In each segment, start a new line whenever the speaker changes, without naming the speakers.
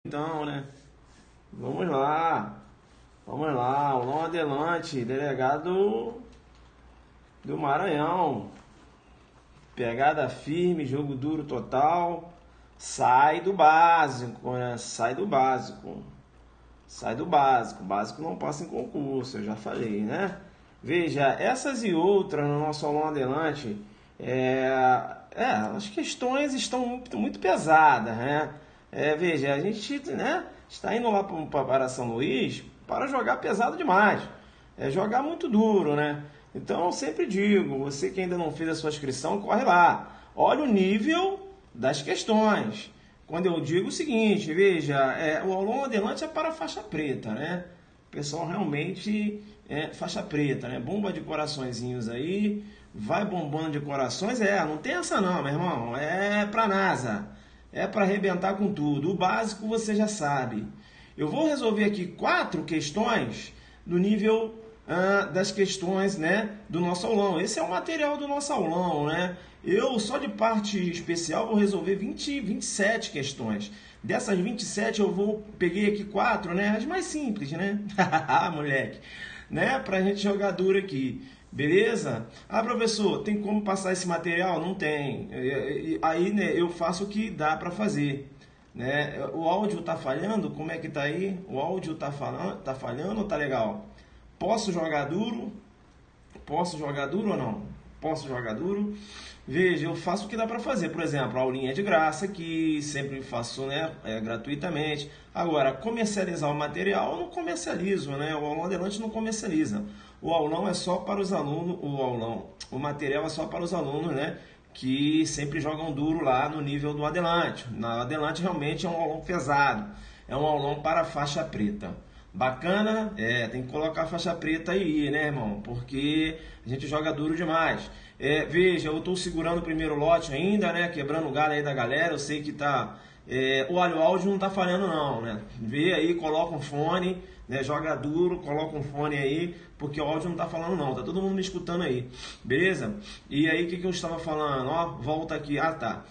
Então, né? Vamos lá. Vamos lá. Aulão Adelante, delegado do Maranhão. Pegada firme, jogo duro total. Sai do básico, né? Sai do básico. Sai do básico. O básico não passa em concurso, eu já falei, né? Veja, essas e outras no nosso Aulão Adelante, as questões estão muito pesadas, né? Veja, a gente, né, está indo lá para São Luís para jogar pesado demais. É jogar muito duro, né? Então eu sempre digo, você que ainda não fez a sua inscrição, corre lá. Olha o nível das questões. Quando eu digo o seguinte, veja, o aulão adelante é para faixa preta, né? O pessoal realmente é faixa preta, né? Bomba de coraçõezinhos aí, vai bombando de corações, não tem essa não, meu irmão, é pra NASA. É para arrebentar com tudo. O básico você já sabe. Eu vou resolver aqui 4 questões do nível das questões, né, do nosso aulão. Esse é o material do nosso aulão, né? Eu só de parte especial vou resolver 27 questões. Dessas 27 peguei aqui 4, né, as mais simples, né? Moleque, né, pra gente jogar duro aqui. Beleza? Ah, professor, tem como passar esse material? Não tem. Aí, né, eu faço o que dá para fazer. Né? O áudio tá falhando? Como é que tá aí? O áudio tá falhando ou tá legal? Posso jogar duro? Posso jogar duro ou não? Posso jogar duro? Veja, eu faço o que dá para fazer. Por exemplo, a aulinha de graça, que sempre faço, né, gratuitamente. Agora, comercializar o material, eu não comercializo, né? O aulão adelante não comercializa. O aulão é só para os alunos, o material é só para os alunos, né, que sempre jogam duro lá no nível do adelante. Na adelante realmente é um aulão pesado. É um aulão para faixa preta. Bacana? Tem que colocar a faixa preta aí, né, irmão? Porque a gente joga duro demais. Veja, eu estou segurando o primeiro lote ainda, né? Quebrando o galho aí da galera. Eu sei que tá... o áudio não tá falhando não, né? Vê aí, coloca um fone, né? Joga duro, coloca um fone aí, porque o áudio não tá falando não. Tá todo mundo me escutando aí, beleza? E aí, o que eu estava falando? Ó, volta aqui. Ah, tá.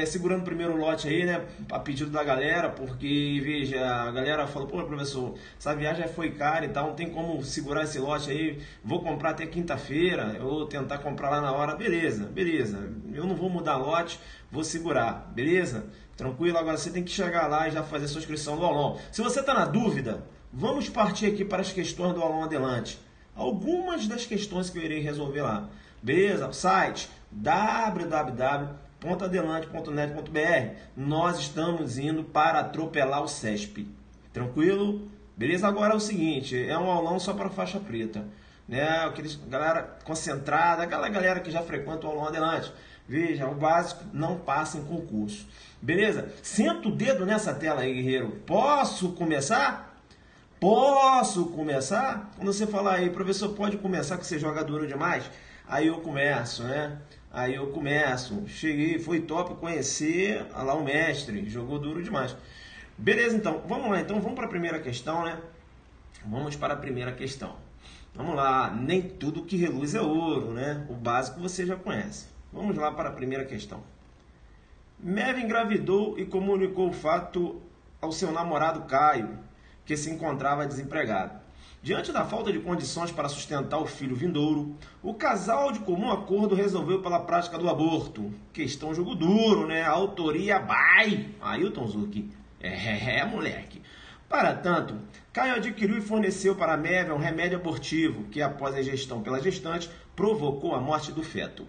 Segurando o primeiro lote aí, né? A pedido da galera, porque, veja, a galera falou, pô, professor, essa viagem foi cara e tal, não tem como segurar esse lote aí, vou comprar até quinta-feira, eu vou tentar comprar lá na hora, beleza, eu não vou mudar lote, vou segurar, beleza? Tranquilo, agora você tem que chegar lá e já fazer a sua inscrição do aulão. Se você está na dúvida, vamos partir aqui para as questões do aulão adelante. Algumas das questões que eu irei resolver lá, beleza? O site www.adelante.net.br. Nós estamos indo para atropelar o CESP. Tranquilo? Beleza? Agora é o seguinte, é um aulão só para faixa preta, né? Aqueles galera concentrada, aquela galera que já frequenta o aulão adelante. Veja, o básico não passa em concurso. Beleza? Senta o dedo nessa tela aí, guerreiro. Posso começar? Posso começar? Quando você falar aí, professor, pode começar que você joga duro demais? Aí eu começo, né? Aí eu começo. Cheguei, foi top conhecer lá o mestre. Jogou duro demais. Beleza, então. Vamos lá. Então vamos para a primeira questão, né? Vamos para a primeira questão. Vamos lá. Nem tudo que reluz é ouro, né? O básico você já conhece. Vamos lá para a primeira questão. Meve engravidou e comunicou o fato ao seu namorado Caio, que se encontrava desempregado. Diante da falta de condições para sustentar o filho vindouro, o casal de comum acordo resolveu pela prática do aborto. Questão jogo duro, né? A autoria by Ailton Zucchi. Moleque. Para tanto, Caio adquiriu e forneceu para a Meve um remédio abortivo, que após a ingestão pela gestante, provocou a morte do feto.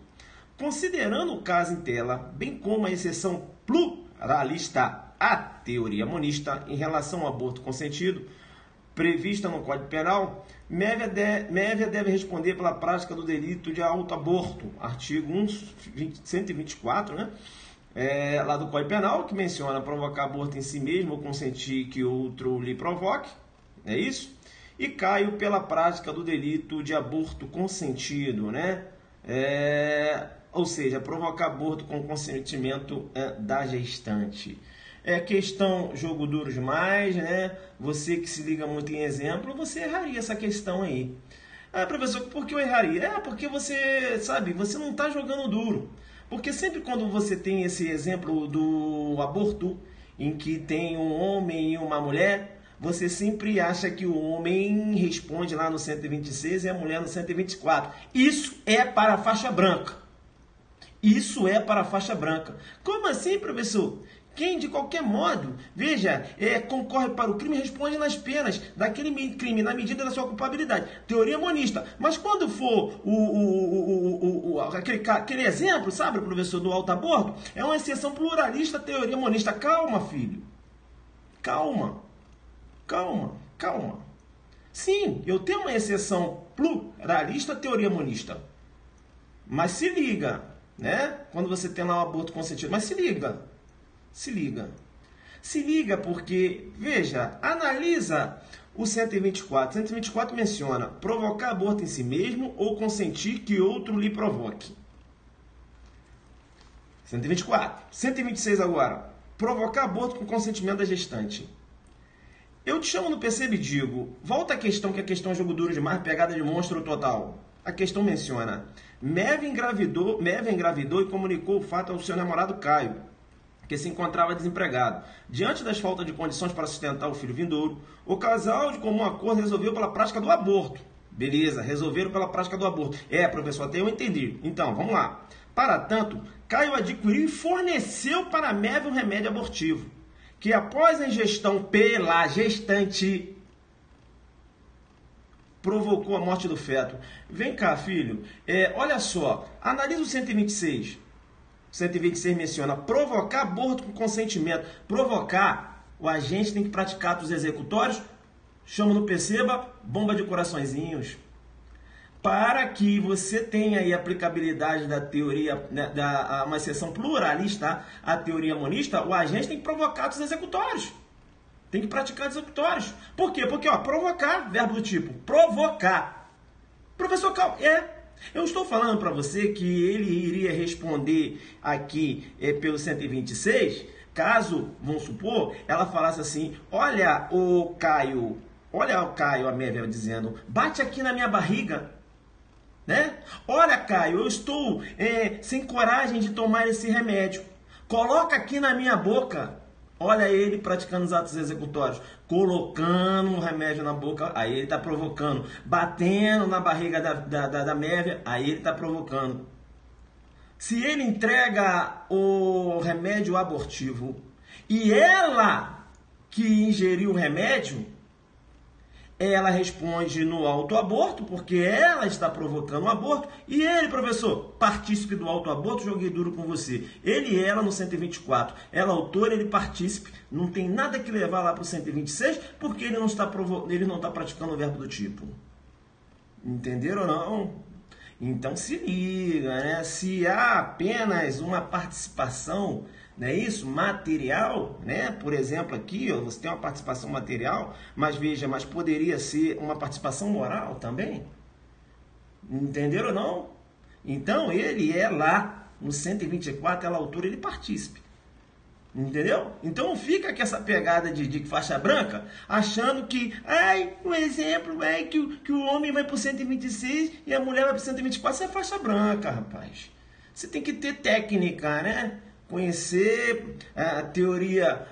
Considerando o caso em tela, bem como a exceção pluralista à teoria monista em relação ao aborto consentido, prevista no Código Penal, Mévia deve responder pela prática do delito de autoaborto, artigo 124, né? Lá do Código Penal, que menciona provocar aborto em si mesmo ou consentir que outro lhe provoque, é isso? E Caio pela prática do delito de aborto consentido, né? Ou seja, provocar aborto com consentimento da gestante. Questão jogo duro demais, né? Você que se liga muito em exemplo, você erraria essa questão aí. Professor, por que eu erraria? Porque você, sabe, você não está jogando duro. Porque sempre quando você tem esse exemplo do aborto em que tem um homem e uma mulher, você sempre acha que o homem responde lá no 126 e a mulher no 124. Isso é para a faixa branca. Isso é para a faixa branca. Como assim, professor? Quem, de qualquer modo, veja, concorre para o crime responde nas penas daquele crime na medida da sua culpabilidade. Teoria monista. Mas quando for aquele exemplo, sabe, professor, do autoaborto, é uma exceção pluralista teoria monista. Calma, filho. Calma. Calma. Calma. Sim, eu tenho uma exceção pluralista teoria monista. Mas se liga, né? Quando você tem lá um aborto consentido. Mas se liga. Se liga. Se liga porque, veja, analisa o 124. 124 menciona provocar aborto em si mesmo ou consentir que outro lhe provoque. 124. 126 agora. Provocar aborto com consentimento da gestante. Eu te chamo no Percebe e digo, volta à questão, que a questão é jogo duro demais, pegada de monstro total. A questão menciona, Meve engravidou e comunicou o fato ao seu namorado Caio, que se encontrava desempregado. Diante das faltas de condições para sustentar o filho vindouro, o casal, de comum acordo, resolveu pela prática do aborto. Beleza, resolveram pela prática do aborto. Professor, até eu entendi. Então, vamos lá. Para tanto, Caio adquiriu e forneceu para a Meve um remédio abortivo, que após a ingestão pela gestante, provocou a morte do feto. Vem cá, filho. Olha só, analisa o 126. 126 menciona provocar aborto com consentimento. Provocar, o agente tem que praticar atos executórios, chama no Perceba, bomba de coraçõezinhos. Para que você tenha aí a aplicabilidade da teoria, uma exceção pluralista à teoria monista, o agente tem que provocar atos executórios. Tem que praticar atos executórios. Por quê? Porque, provocar, verbo do tipo, provocar. Professor, calma, eu estou falando para você que ele iria responder aqui pelo 126, caso, vamos supor, ela falasse assim, olha o Caio, a Meve dizendo, bate aqui na minha barriga, né? Olha, Caio, eu estou sem coragem de tomar esse remédio, coloca aqui na minha boca. Olha ele praticando os atos executórios, colocando um remédio na boca, aí ele está provocando, batendo na barriga da Mévia, aí ele está provocando. Se ele entrega o remédio abortivo e ela que ingeriu o remédio, ela responde no autoaborto, porque ela está provocando o aborto, e ele, professor, partícipe do autoaborto, joguei duro com você. Ele e ela no 124. Ela autor, ele partícipe, não tem nada que levar lá para o 126, porque ele não está praticando o verbo do tipo. Entenderam ou não? Então se liga, né? Se há apenas uma participação, não é isso? Material, né? Por exemplo, aqui você tem uma participação material, mas veja, mas poderia ser uma participação moral também. Entenderam ou não? Então ele é lá no 124, ela autor, ele partícipe. Entendeu? Então não fica com essa pegada de faixa branca, achando que, o exemplo é que o homem vai para o 126 e a mulher vai para o 124. Isso é faixa branca, rapaz. Você tem que ter técnica, né? Conhecer a teoria,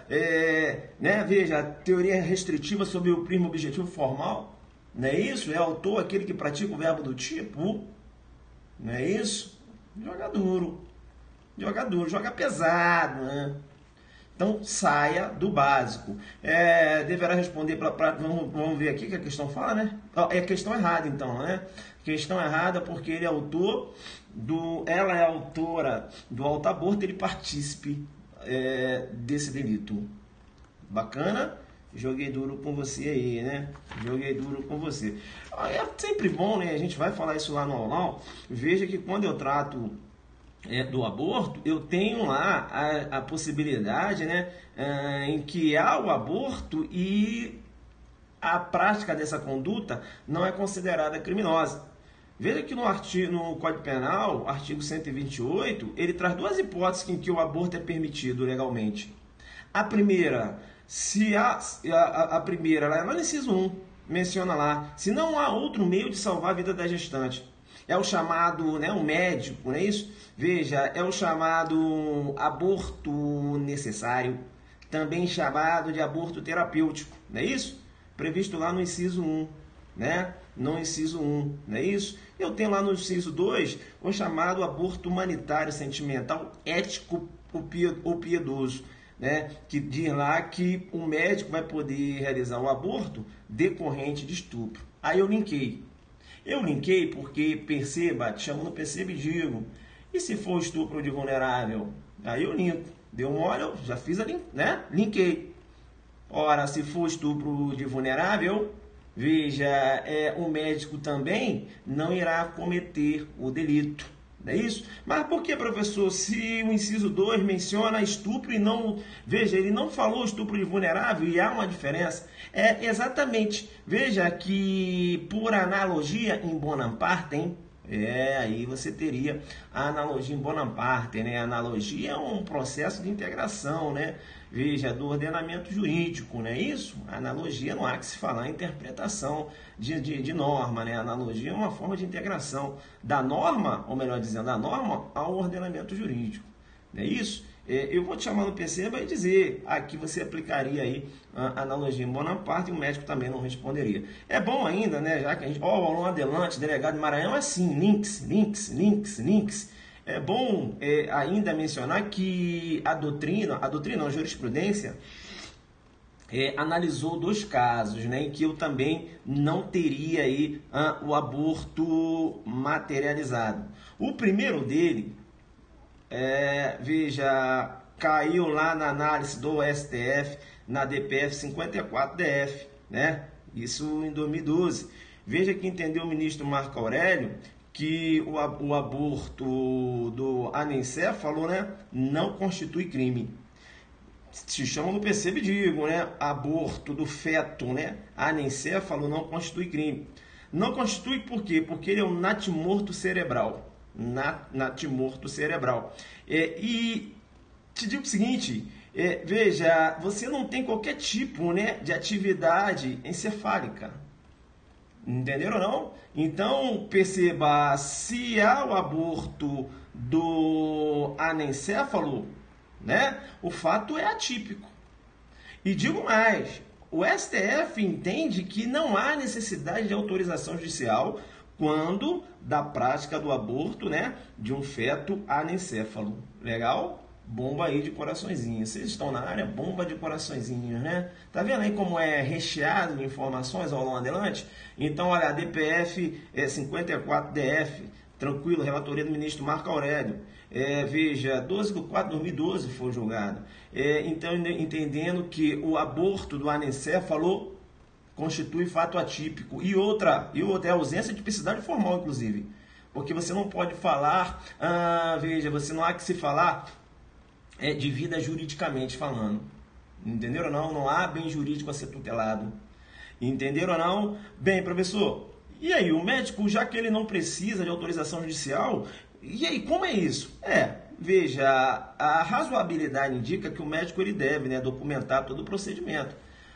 né? Veja, a teoria restritiva sobre o primo objetivo formal. Não é isso? É autor aquele que pratica o verbo do tipo. Não é isso? Joga duro. Joga pesado, né? Então, saia do básico. Deverá responder vamos ver aqui que a questão fala, né? É a questão errada, então, né? Questão errada porque ele é autor ela é autora do autoaborto, ele partícipe desse delito. Bacana? Joguei duro com você aí, né? Joguei duro com você. É sempre bom, né? A gente vai falar isso lá no aulão. Veja que quando eu trato do aborto, eu tenho lá a possibilidade, né, em que há o aborto e a prática dessa conduta não é considerada criminosa. Veja que no Código Penal, artigo 128, ele traz duas hipóteses em que o aborto é permitido legalmente. A primeira, a primeira, lá no inciso 1, menciona lá, se não há outro meio de salvar a vida da gestante. É o chamado, né, um médico, não é isso? Veja, é o chamado aborto necessário, também chamado de aborto terapêutico, não é isso? Previsto lá no inciso 1, né? No inciso 1, não é isso? Eu tenho lá no inciso 2 o chamado aborto humanitário, sentimental, ético ou piedoso, né? Que diz lá que o médico vai poder realizar o aborto decorrente de estupro. Aí eu linkei. Eu linkei porque, perceba, te chamo no perceba e digo, e se for estupro de vulnerável? Aí eu linko. Deu mole, eu já fiz ali, né? Linkei. Ora, se for estupro de vulnerável, veja, o médico também não irá cometer o delito. Não é isso? Mas por que, professor, se o inciso 2 menciona estupro e não... Veja, ele não falou estupro de vulnerável e há uma diferença. É exatamente. Veja que, por analogia em Bonaparte, hein? Aí você teria a analogia em Bonaparte, né? A analogia é um processo de integração, né? Veja, do ordenamento jurídico, não é isso? A analogia não há que se falar em interpretação de norma, né? A analogia é uma forma de integração da norma, ou melhor dizendo, da norma ao ordenamento jurídico, não é isso? Eu vou te chamar no perceba e dizer, aqui você aplicaria aí a analogia em Bonaparte e o médico também não responderia. É bom ainda, né, já que a gente, o Aulon Adelante, delegado de Maranhão, é assim, links. É bom ainda mencionar que a jurisprudência, analisou 2 casos, né, em que eu também não teria aí o aborto materializado. O primeiro dele, veja, caiu lá na análise do STF, na DPF 54-DF, né? Isso em 2012. Veja que entendeu o ministro Marco Aurélio que o aborto do anencéfalo, né, não constitui crime. Se chama no percebe e digo, né, aborto do feto, né, anencéfalo não constitui crime. Não constitui por quê? Porque ele é um natimorto cerebral. Natimorto cerebral. E te digo o seguinte, veja, você não tem qualquer tipo, né, de atividade encefálica. Entenderam ou não? Então, perceba, se há o aborto do anencéfalo, né, o fato é atípico. E digo mais, o STF entende que não há necessidade de autorização judicial quando da prática do aborto, né, de um feto anencéfalo. Legal? Bomba aí de coraçõezinhos. Vocês estão na área, bomba de coraçõezinhos, né? Tá vendo aí como é recheado de informações ao longo adelante? Então, olha, a DPF 54-DF, tranquilo, relatoria do ministro Marco Aurélio. Veja, 12 de 4 de 2012 foi julgado. Então, entendendo que o aborto do anencéfalo constitui fato atípico. E outra é a ausência de tipicidade formal, inclusive. Porque você não pode falar, veja, você não há que se falar de vida juridicamente falando. Entenderam ou não? Não há bem jurídico a ser tutelado. Entenderam ou não? Bem, professor, e aí, o médico, já que ele não precisa de autorização judicial, e aí, como é isso? Veja, a razoabilidade indica que o médico ele deve, né, documentar todo o procedimento,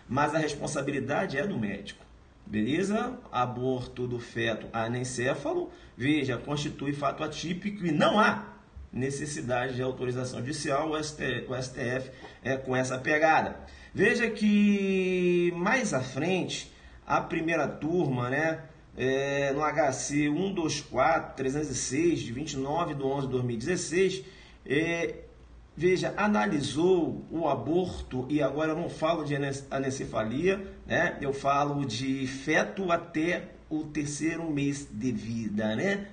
mas a responsabilidade é do médico. Beleza? Aborto do feto anencéfalo, veja, constitui fato atípico e não há necessidade de autorização judicial, o STF com essa pegada. Veja que mais à frente, a primeira turma, né, no HC 124-306, de 29/11/2016, veja, analisou o aborto, e agora eu não falo de anencefalia, né, eu falo de feto até o 3º mês de vida, né?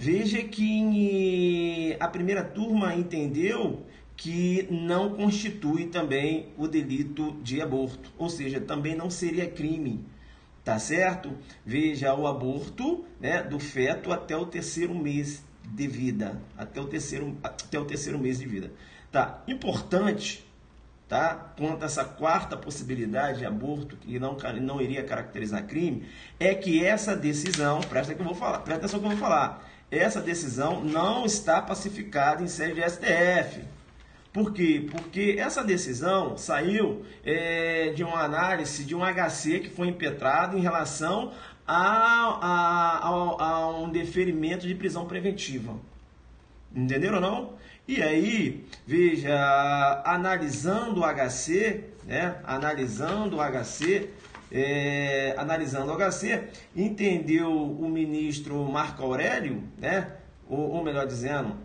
Veja que a primeira turma entendeu que não constitui também o delito de aborto, ou seja, também não seria crime, tá certo? Veja, o aborto, né, do feto até o 3º mês de vida, até o terceiro mês de vida. Tá, importante, tá? Quanto a essa 4ª possibilidade de aborto, que não iria caracterizar crime, é que essa decisão, presta atenção que eu vou falar, essa decisão não está pacificada em sede de STF. Por quê? Porque essa decisão saiu de uma análise de um HC que foi impetrado em relação a um deferimento de prisão preventiva. Entenderam ou não? E aí, veja, analisando o HC, né? Analisando o HC, entendeu o ministro Marco Aurélio, né? Ou melhor dizendo,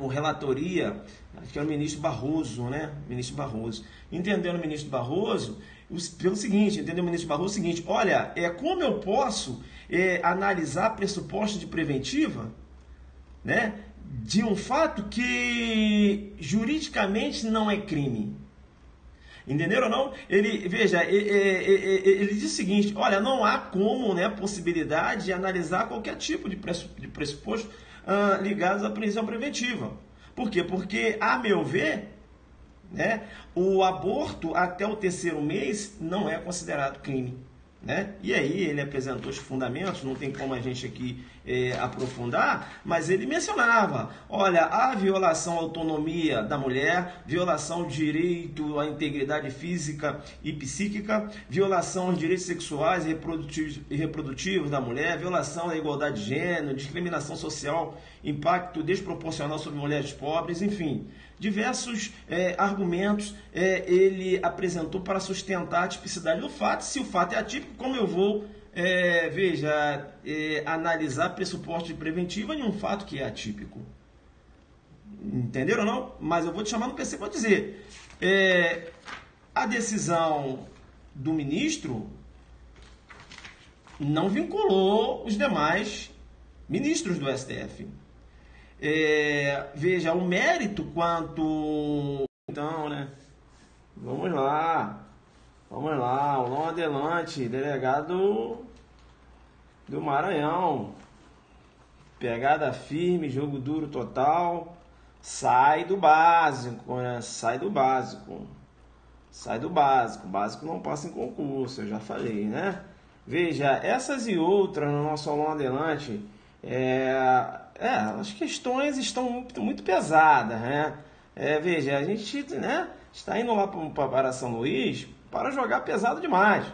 o relatoria, acho que é o ministro Barroso, né? Ministro Barroso. Entendendo o ministro Barroso, pelo seguinte, entendeu o ministro Barroso? O seguinte, olha, como eu posso analisar pressupostos de preventiva, né? De um fato que juridicamente não é crime. Entenderam ou não? Ele diz o seguinte, olha, não há como, né, possibilidade de analisar qualquer tipo de pressuposto ligados à prisão preventiva. Por quê? Porque, a meu ver, né, o aborto até o 3º mês não é considerado crime. Né? E aí ele apresentou os fundamentos, não tem como a gente aqui aprofundar, mas ele mencionava, olha, a violação à autonomia da mulher, violação ao direito à integridade física e psíquica, violação aos direitos sexuais e reprodutivos da mulher, violação à igualdade de gênero, discriminação social, impacto desproporcional sobre mulheres pobres, enfim. Diversos argumentos ele apresentou para sustentar a tipicidade do fato. Se o fato é atípico, como eu vou, analisar pressuposto de preventiva em um fato que é atípico? Entenderam ou não? Mas eu vou te chamar no PC para dizer. A decisão do ministro não vinculou os demais ministros do STF. Veja, o mérito quanto... Então, né? Vamos lá, Aulão Adelante, delegado do Maranhão. Pegada firme, jogo duro total. Sai do básico, né? Sai do básico. O básico não passa em concurso, eu já falei, né? Veja, essas e outras no nosso Aulão Adelante... as questões estão muito pesadas, né? Veja, a gente, né, está indo lá para São Luís para jogar pesado demais.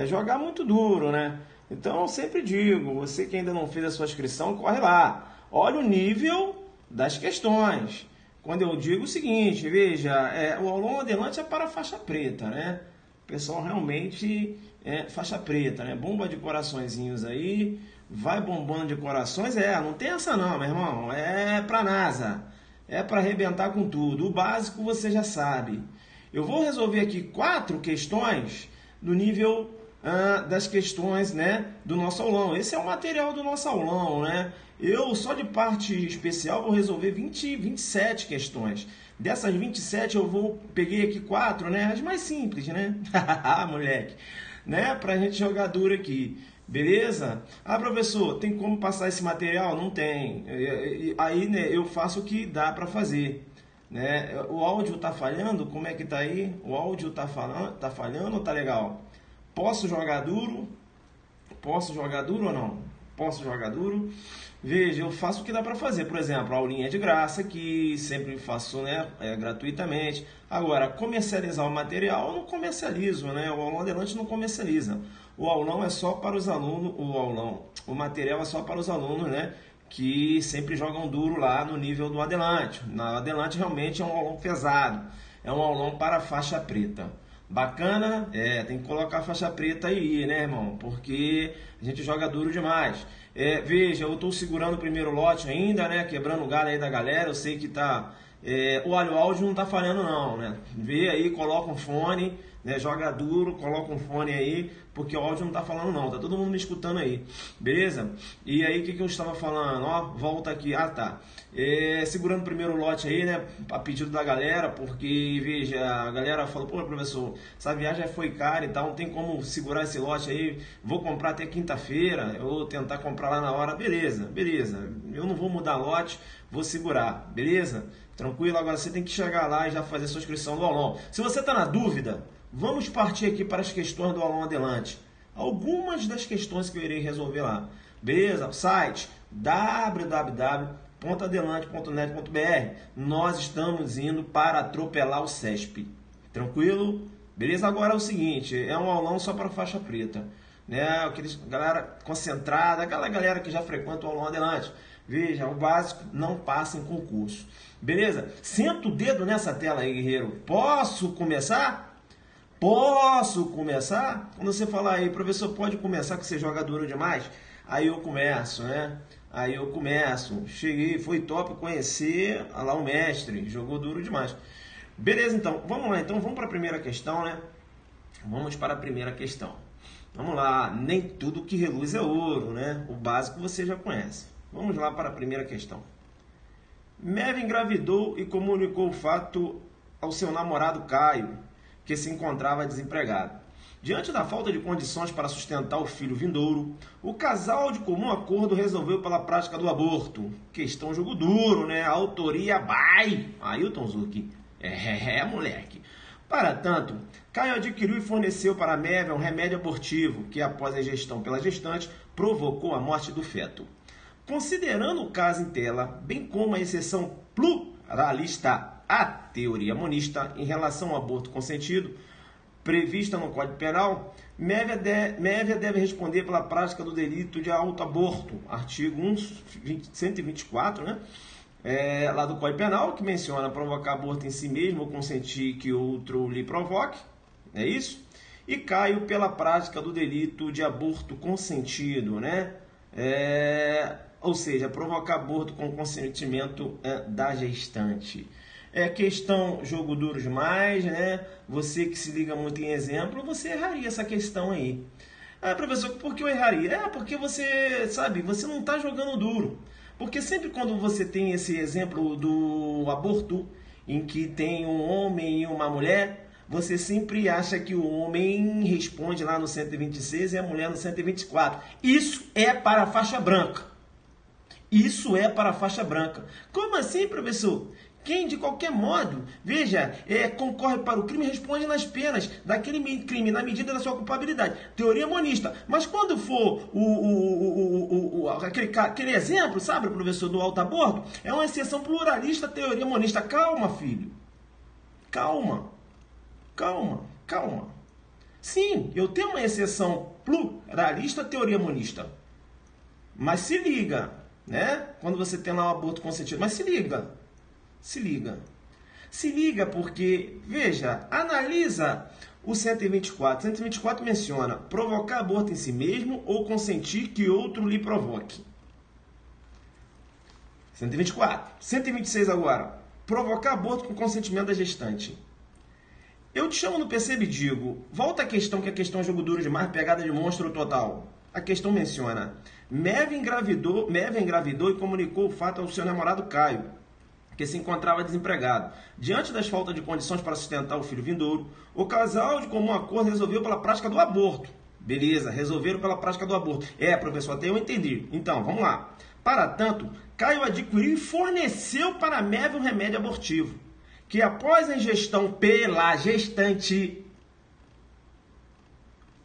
Jogar muito duro, né? Então, eu sempre digo, você que ainda não fez a sua inscrição, corre lá. Olha o nível das questões. Quando eu digo o seguinte, veja, o aulão adelante é para faixa preta, né? O pessoal realmente faixa preta, né? Bomba de coraçõezinhos aí, vai bombando de corações, não tem essa não, meu irmão, é pra NASA, é para arrebentar com tudo, o básico você já sabe. Eu vou resolver aqui 4 questões do nível das questões, né, do nosso aulão. Esse é o material do nosso aulão, né? Eu só de parte especial vou resolver 27 questões. Dessas 27 peguei aqui 4, né, as mais simples, né? Moleque, né, pra gente jogar duro aqui. Beleza? Professor, tem como passar esse material? Não tem. Aí, né, eu faço o que dá para fazer. Né? O áudio tá falhando? Como é que tá aí? O áudio tá falhando ou tá legal? Posso jogar duro? Posso jogar duro ou não? Posso jogar duro? Veja, eu faço o que dá para fazer. Por exemplo, a aulinha de graça, que sempre faço, né, gratuitamente. Agora, comercializar o material, eu não comercializo, né? O aulão adelante não comercializa. O aulão é só para os alunos, o material é só para os alunos, né, que sempre jogam duro lá no nível do adelante. Na adelante realmente é um aulão pesado, é um aulão para faixa preta. Bacana? Tem que colocar a faixa preta aí, né, irmão? Porque a gente joga duro demais. Veja, eu estou segurando o primeiro lote ainda, né, quebrando o galho aí da galera. Eu sei que tá... o áudio não tá falhando não, né? Vê aí, coloca um fone, né? Joga duro, coloca um fone aí, porque o áudio não tá falando não, tá todo mundo me escutando aí, beleza? E aí, o que eu estava falando? Ó, volta aqui, tá. Segurando o primeiro lote aí, né, a pedido da galera, porque, veja, a galera falou, pô, professor, essa viagem foi cara e tal, não tem como segurar esse lote aí, vou comprar até quinta-feira, eu vou tentar comprar lá na hora, beleza, eu não vou mudar lote, vou segurar, beleza? Tranquilo, agora você tem que chegar lá e já fazer sua inscrição do aulão. Se você está na dúvida, vamos partir aqui para as questões do aulão adelante. Algumas das questões que eu irei resolver lá. Beleza? Site www.adelante.net.br. Nós estamos indo para atropelar o CESP. Tranquilo? Beleza? Agora é o seguinte, é um aulão só para faixa preta. Né? Galera concentrada, aquela galera que já frequenta o aulão adelante. Veja, o básico não passa em concurso. Beleza? Senta o dedo nessa tela aí, guerreiro. Posso começar? Posso começar? Quando você falar aí, professor, pode começar que você joga duro demais? Aí eu começo, né? Aí eu começo. Cheguei, foi top conhecer lá o mestre. Jogou duro demais. Beleza, então. Vamos lá. Então vamos para a primeira questão, né? Vamos para a primeira questão. Vamos lá. Nem tudo que reluz é ouro, né? O básico você já conhece. Vamos lá para a primeira questão. Mev engravidou e comunicou o fato ao seu namorado Caio, que se encontrava desempregado. Diante da falta de condições para sustentar o filho vindouro, o casal de comum acordo resolveu pela prática do aborto. Questão jogo duro, né? Autoria by Ailton Zucchi. Moleque. Para tanto, Caio adquiriu e forneceu para Mev um remédio abortivo, que após a ingestão pela gestante, provocou a morte do feto. Considerando o caso em tela, bem como a exceção pluralista à teoria monista em relação ao aborto consentido, prevista no Código Penal, Mévia deve responder pela prática do delito de autoaborto, artigo 124, né? Lá do Código Penal, que menciona provocar aborto em si mesmo ou consentir que outro lhe provoque, é isso? E Caio pela prática do delito de aborto consentido, né? Ou seja, provocar aborto com consentimento da gestante. Questão jogo duro demais, né? Você que se liga muito em exemplo, você erraria essa questão aí. Professor, por que eu erraria? Porque você, sabe, você não está jogando duro. Porque sempre quando você tem esse exemplo do aborto, em que tem um homem e uma mulher, você sempre acha que o homem responde lá no 126 e a mulher no 124. Isso é para a faixa branca. Isso é para a faixa branca. Como assim, professor? Quem, de qualquer modo, veja, concorre para o crime responde nas penas daquele crime na medida da sua culpabilidade. Teoria monista. Mas quando for aquele exemplo, sabe, professor, do autoaborto, é uma exceção pluralista, teoria monista. Calma, filho. Calma. Calma. Calma. Sim, eu tenho uma exceção pluralista, teoria monista. Mas se liga, né? Quando você tem lá um aborto consentido. Mas se liga. Se liga. Se liga porque, veja, analisa o 124. 124 menciona provocar aborto em si mesmo ou consentir que outro lhe provoque. 124. 126 agora. Provocar aborto com consentimento da gestante. Eu te chamo no percebe e digo, volta à questão que a questão é jogo duro demais, pegada de monstro total. A questão menciona, Mev engravidou e comunicou o fato ao seu namorado Caio, que se encontrava desempregado. Diante das faltas de condições para sustentar o filho vindouro, o casal, de comum acordo, resolveu pela prática do aborto. Beleza, resolveram pela prática do aborto. Professor, até eu entendi. Então, vamos lá. Para tanto, Caio adquiriu e forneceu para Mev um remédio abortivo, que após a ingestão pela gestante,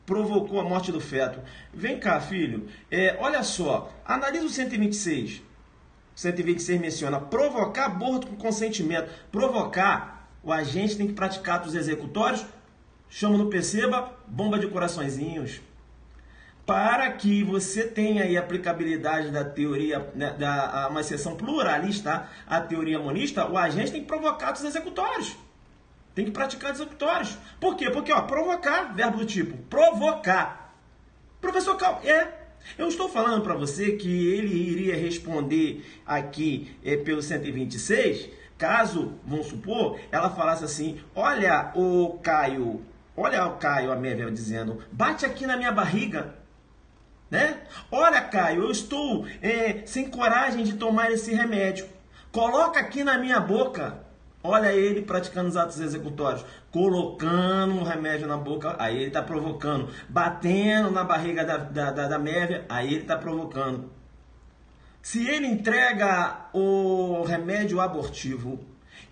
provocou a morte do feto. Vem cá, filho. Olha só, analisa o 126. 126 menciona provocar aborto com consentimento. Provocar, o agente tem que praticar atos executórios, chama no perceba, bomba de coraçõezinhos. Para que você tenha aí a aplicabilidade da teoria, né, uma exceção pluralista à teoria monista, o agente tem que provocar atos executórios. Tem que praticar atos executórios. Por quê? Porque, provocar, verbo do tipo, provocar. Professor, calma, eu estou falando para você que ele iria responder aqui pelo 126, caso, vamos supor, ela falasse assim, olha o Caio, a Mévia dizendo, bate aqui na minha barriga, né? Olha, Caio, eu estou sem coragem de tomar esse remédio, coloca aqui na minha boca. Olha ele praticando os atos executórios, colocando um remédio na boca, aí ele está provocando, batendo na barriga da Mévia, aí ele está provocando. Se ele entrega o remédio abortivo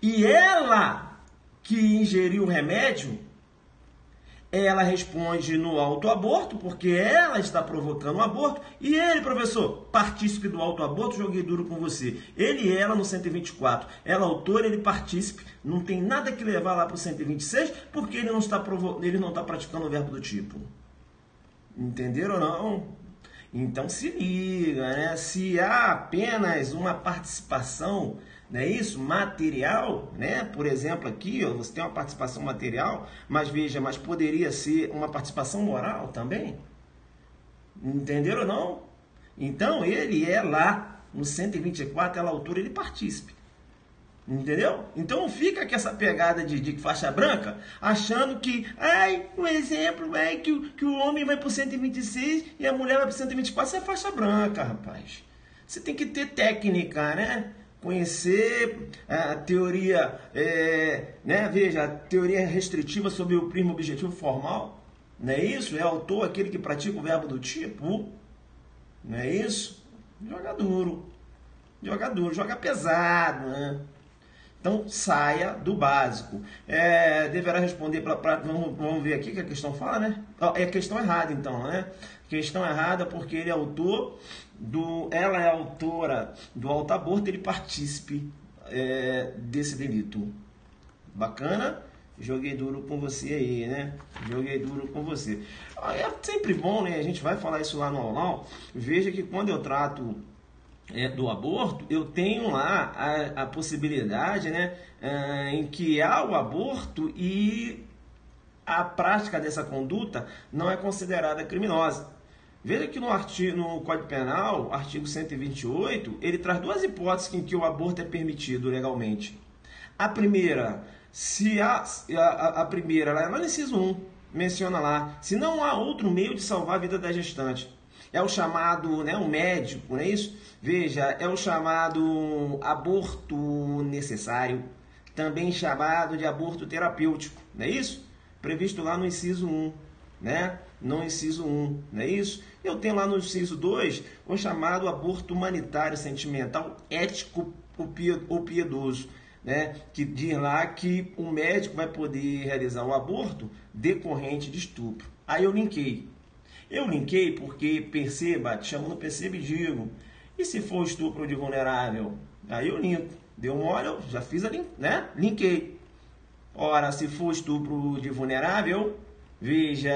e ela que ingeriu o remédio, ela responde no autoaborto, porque ela está provocando o aborto, e ele, professor, partícipe do autoaborto, joguei duro com você. Ele e ela no 124. Ela autor, ele partícipe, não tem nada que levar lá para o 126, porque ele não está praticando o verbo do tipo. Entenderam ou não? Então se liga, né? Se há apenas uma participação, não é isso? Material, né? Por exemplo, aqui, ó, você tem uma participação material, mas veja, mas poderia ser uma participação moral também. Entenderam ou não? Então ele é lá no 124, ela altura, ele participe. Entendeu? Então não fica com essa pegada de faixa branca, achando que, o exemplo é que o homem vai para o 126 e a mulher vai para o 124. Isso é faixa branca, rapaz. Você tem que ter técnica, né? Conhecer a teoria, né? Veja, a teoria restritiva sobre o prisma objetivo formal. Não é isso? É autor aquele que pratica o verbo do tipo. Não é isso? Joga duro. Joga duro, joga pesado, né? Então, saia do básico. Deverá responder vamos ver aqui que a questão fala, né? É a questão errada, então, né? Questão errada porque ele é autor ela é autora do auto-aborto, ele partícipe desse delito. Bacana? Joguei duro com você aí, né? Joguei duro com você. É sempre bom, né? A gente vai falar isso lá no aulão. Veja que quando eu trato do aborto, eu tenho lá a possibilidade, né, em que há o aborto e a prática dessa conduta não é considerada criminosa. Veja que no Código Penal, artigo 128, ele traz duas hipóteses em que o aborto é permitido legalmente. A primeira, a primeira, lá no inciso 1, menciona lá, se não há outro meio de salvar a vida da gestante. É o chamado, né, um médico, não é isso? Veja, é o chamado aborto necessário, também chamado de aborto terapêutico, não é isso? Previsto lá no inciso 1, né? No inciso 1, não é isso? Eu tenho lá no inciso 2 o chamado aborto humanitário, sentimental, ético ou piedoso, né? Que diz lá que o médico vai poder realizar o aborto decorrente de estupro. Aí eu linkei. Eu linkei porque, perceba, te chamo no perceba e digo, e se for estupro de vulnerável? Aí eu linko. Deu mole, eu já fiz ali, né? Linkei. Ora, se for estupro de vulnerável, veja,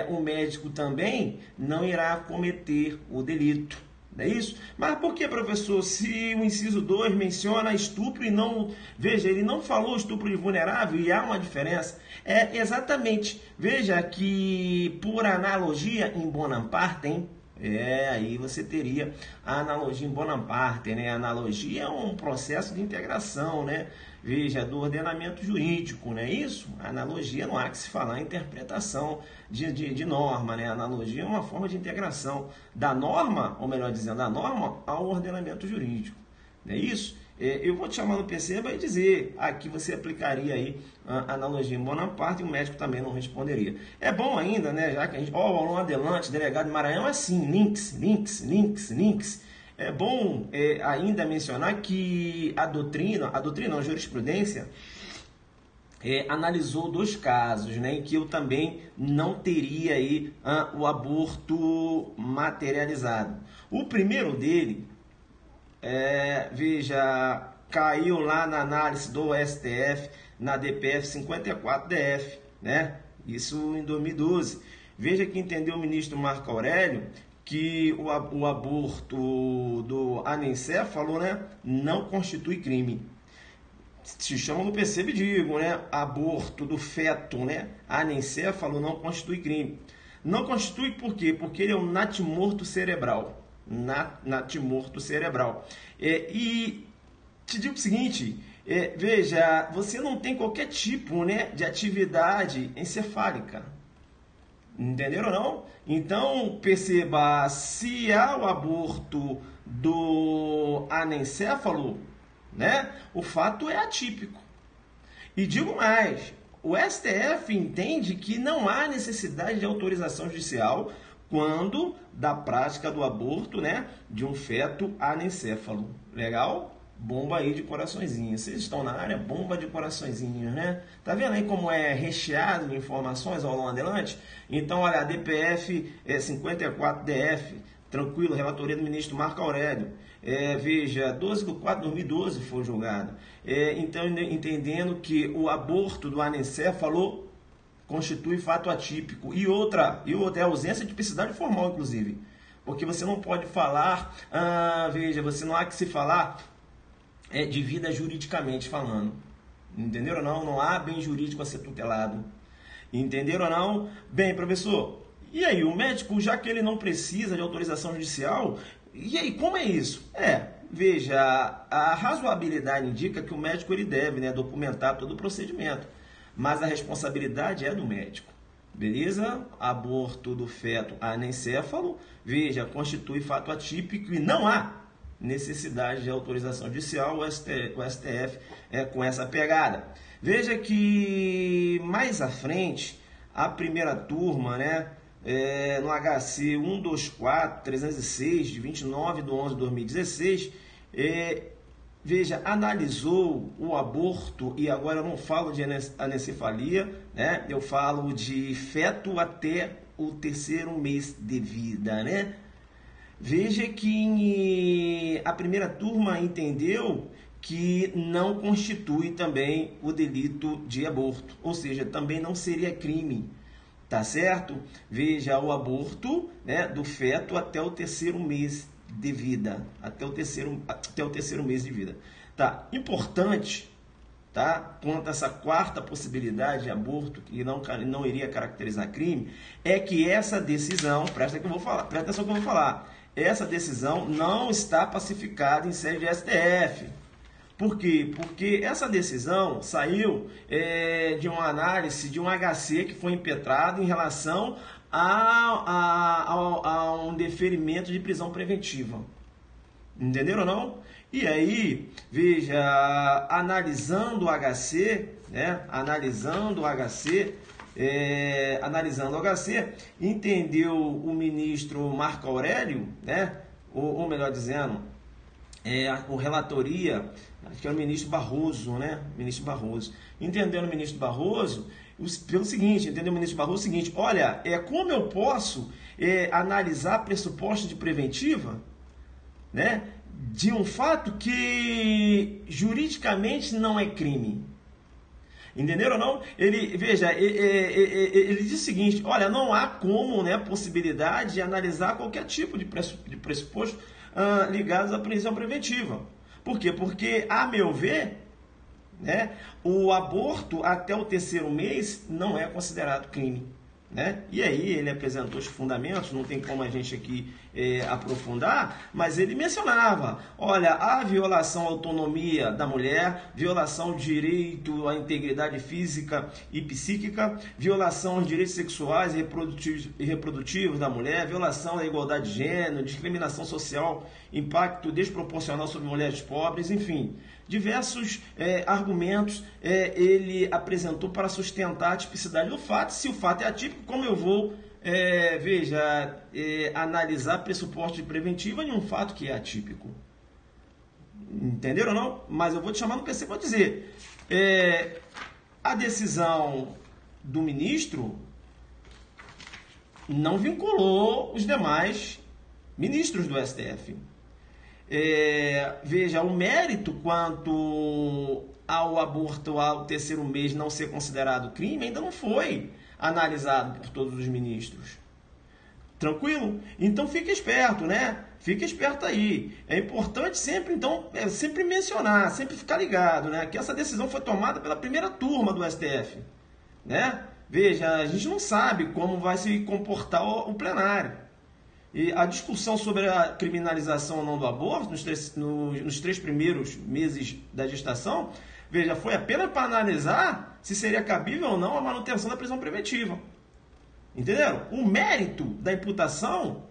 o médico também não irá cometer o delito. Não é isso? Mas por que, professor, se o inciso 2 menciona estupro e não... Veja, ele não falou estupro de vulnerável e há uma diferença. Exatamente. Veja que, por analogia em bonam partem, aí você teria a analogia em bonam partem, né? A analogia é um processo de integração, né? Veja, do ordenamento jurídico, não é isso? A analogia não há que se falar em interpretação de norma, né? A analogia é uma forma de integração da norma, ou melhor dizendo, da norma ao ordenamento jurídico, não é isso? Eu vou te chamar no perceba e dizer, aqui você aplicaria aí a analogia em bonam partem e o médico também não responderia. É bom ainda, né? Já que a gente, o aluno adelante, delegado de Maranhão, é assim, links. É bom ainda mencionar que a jurisprudência analisou 2 casos, né, em que eu também não teria aí o aborto materializado. O primeiro dele, veja, caiu lá na análise do STF, na DPF 54-DF, né? Isso em 2012. Veja que entendeu o ministro Marco Aurélio que o aborto do anencéfalo, né, não constitui crime. Se chama no percebe, digo, né, aborto do feto, né, anencéfalo não constitui crime. Não constitui por quê? Porque ele é um natimorto cerebral. Natimorto cerebral. E te digo o seguinte, veja, você não tem qualquer tipo, né, de atividade encefálica. Entenderam ou não? Então, perceba, se há o aborto do anencéfalo, né, o fato é atípico. E digo mais, o STF entende que não há necessidade de autorização judicial quando da prática do aborto, né, de um feto anencéfalo. Legal? Bomba aí de coraçõezinhos. Vocês estão na área? Bomba de coraçõezinhos, né? Tá vendo aí como é recheado de informações ao longo adelante? Então, olha, a DPF 54-DF, tranquilo, relatoria do ministro Marco Aurélio. Veja, 12/4/2012 foi julgado. Então, entendendo que o aborto do anencéfalo constitui fato atípico. E outra é a ausência de tipicidade formal, inclusive. Porque você não pode falar, veja, você não há que se falar de vida juridicamente falando. Entenderam ou não? Não há bem jurídico a ser tutelado. Entenderam ou não? Bem, professor, e aí, o médico, já que ele não precisa de autorização judicial, e aí, como é isso? Veja, a razoabilidade indica que o médico ele deve, né, documentar todo o procedimento, mas a responsabilidade é do médico. Beleza? Aborto do feto anencéfalo, veja, constitui fato atípico e não há necessidade de autorização judicial. O STF é com essa pegada. Veja que mais à frente, a primeira turma, né, no HC 124-306, de 29/11/2016, veja, analisou o aborto, e agora eu não falo de anencefalia, né? Eu falo de feto até o 3º mês de vida, né? Veja que a primeira turma entendeu que não constitui também o delito de aborto, ou seja, também não seria crime, tá certo? Veja, o aborto, né, do feto até o 3º mês de vida, até o terceiro mês de vida. Tá? Importante, tá? Quanto a essa quarta possibilidade de aborto, que não iria caracterizar crime, é que essa decisão, presta atenção que eu vou falar, essa decisão não está pacificada em sede de STF. Por quê? Porque essa decisão saiu de uma análise de um HC que foi impetrado em relação a um deferimento de prisão preventiva. Entenderam ou não? E aí, veja, analisando o HC, né? Analisando o HC, entendeu o ministro Marco Aurélio, né? Ou melhor dizendo, o relatoria, acho que é o ministro Barroso, né? Ministro Barroso. Entendendo o ministro Barroso, pelo seguinte, entendeu o ministro Barroso? O seguinte, olha, como eu posso analisar pressuposto de preventiva, né, de um fato que juridicamente não é crime? Entenderam ou não? Ele diz o seguinte, olha, não há como, né, possibilidade de analisar qualquer tipo de pressuposto ligados à prisão preventiva. Por quê? Porque, a meu ver, né, o aborto até o 3º mês não é considerado crime. Né? E aí ele apresentou os fundamentos, não tem como a gente aqui aprofundar, mas ele mencionava, olha, a violação à autonomia da mulher, violação ao direito à integridade física e psíquica, violação aos direitos sexuais e reprodutivos da mulher, violação à igualdade de gênero, discriminação social, impacto desproporcional sobre mulheres pobres, enfim, diversos argumentos ele apresentou para sustentar a tipicidade do fato. Se o fato é atípico, como eu vou, analisar pressuposto de preventiva em um fato que é atípico? Entenderam ou não? Mas eu vou te chamar no PC para dizer. A decisão do ministro não vinculou os demais ministros do STF. Veja, o mérito quanto ao aborto ao 3º mês não ser considerado crime ainda não foi analisado por todos os ministros. Tranquilo? Então fique esperto, né? Fique esperto aí. É importante sempre, então, sempre mencionar, sempre ficar ligado, né? Que essa decisão foi tomada pela primeira turma do STF, né? Veja, a gente não sabe como vai se comportar o plenário. E a discussão sobre a criminalização ou não do aborto nos 3 primeiros meses da gestação, veja, foi apenas para analisar se seria cabível ou não a manutenção da prisão preventiva. Entenderam? O mérito da imputação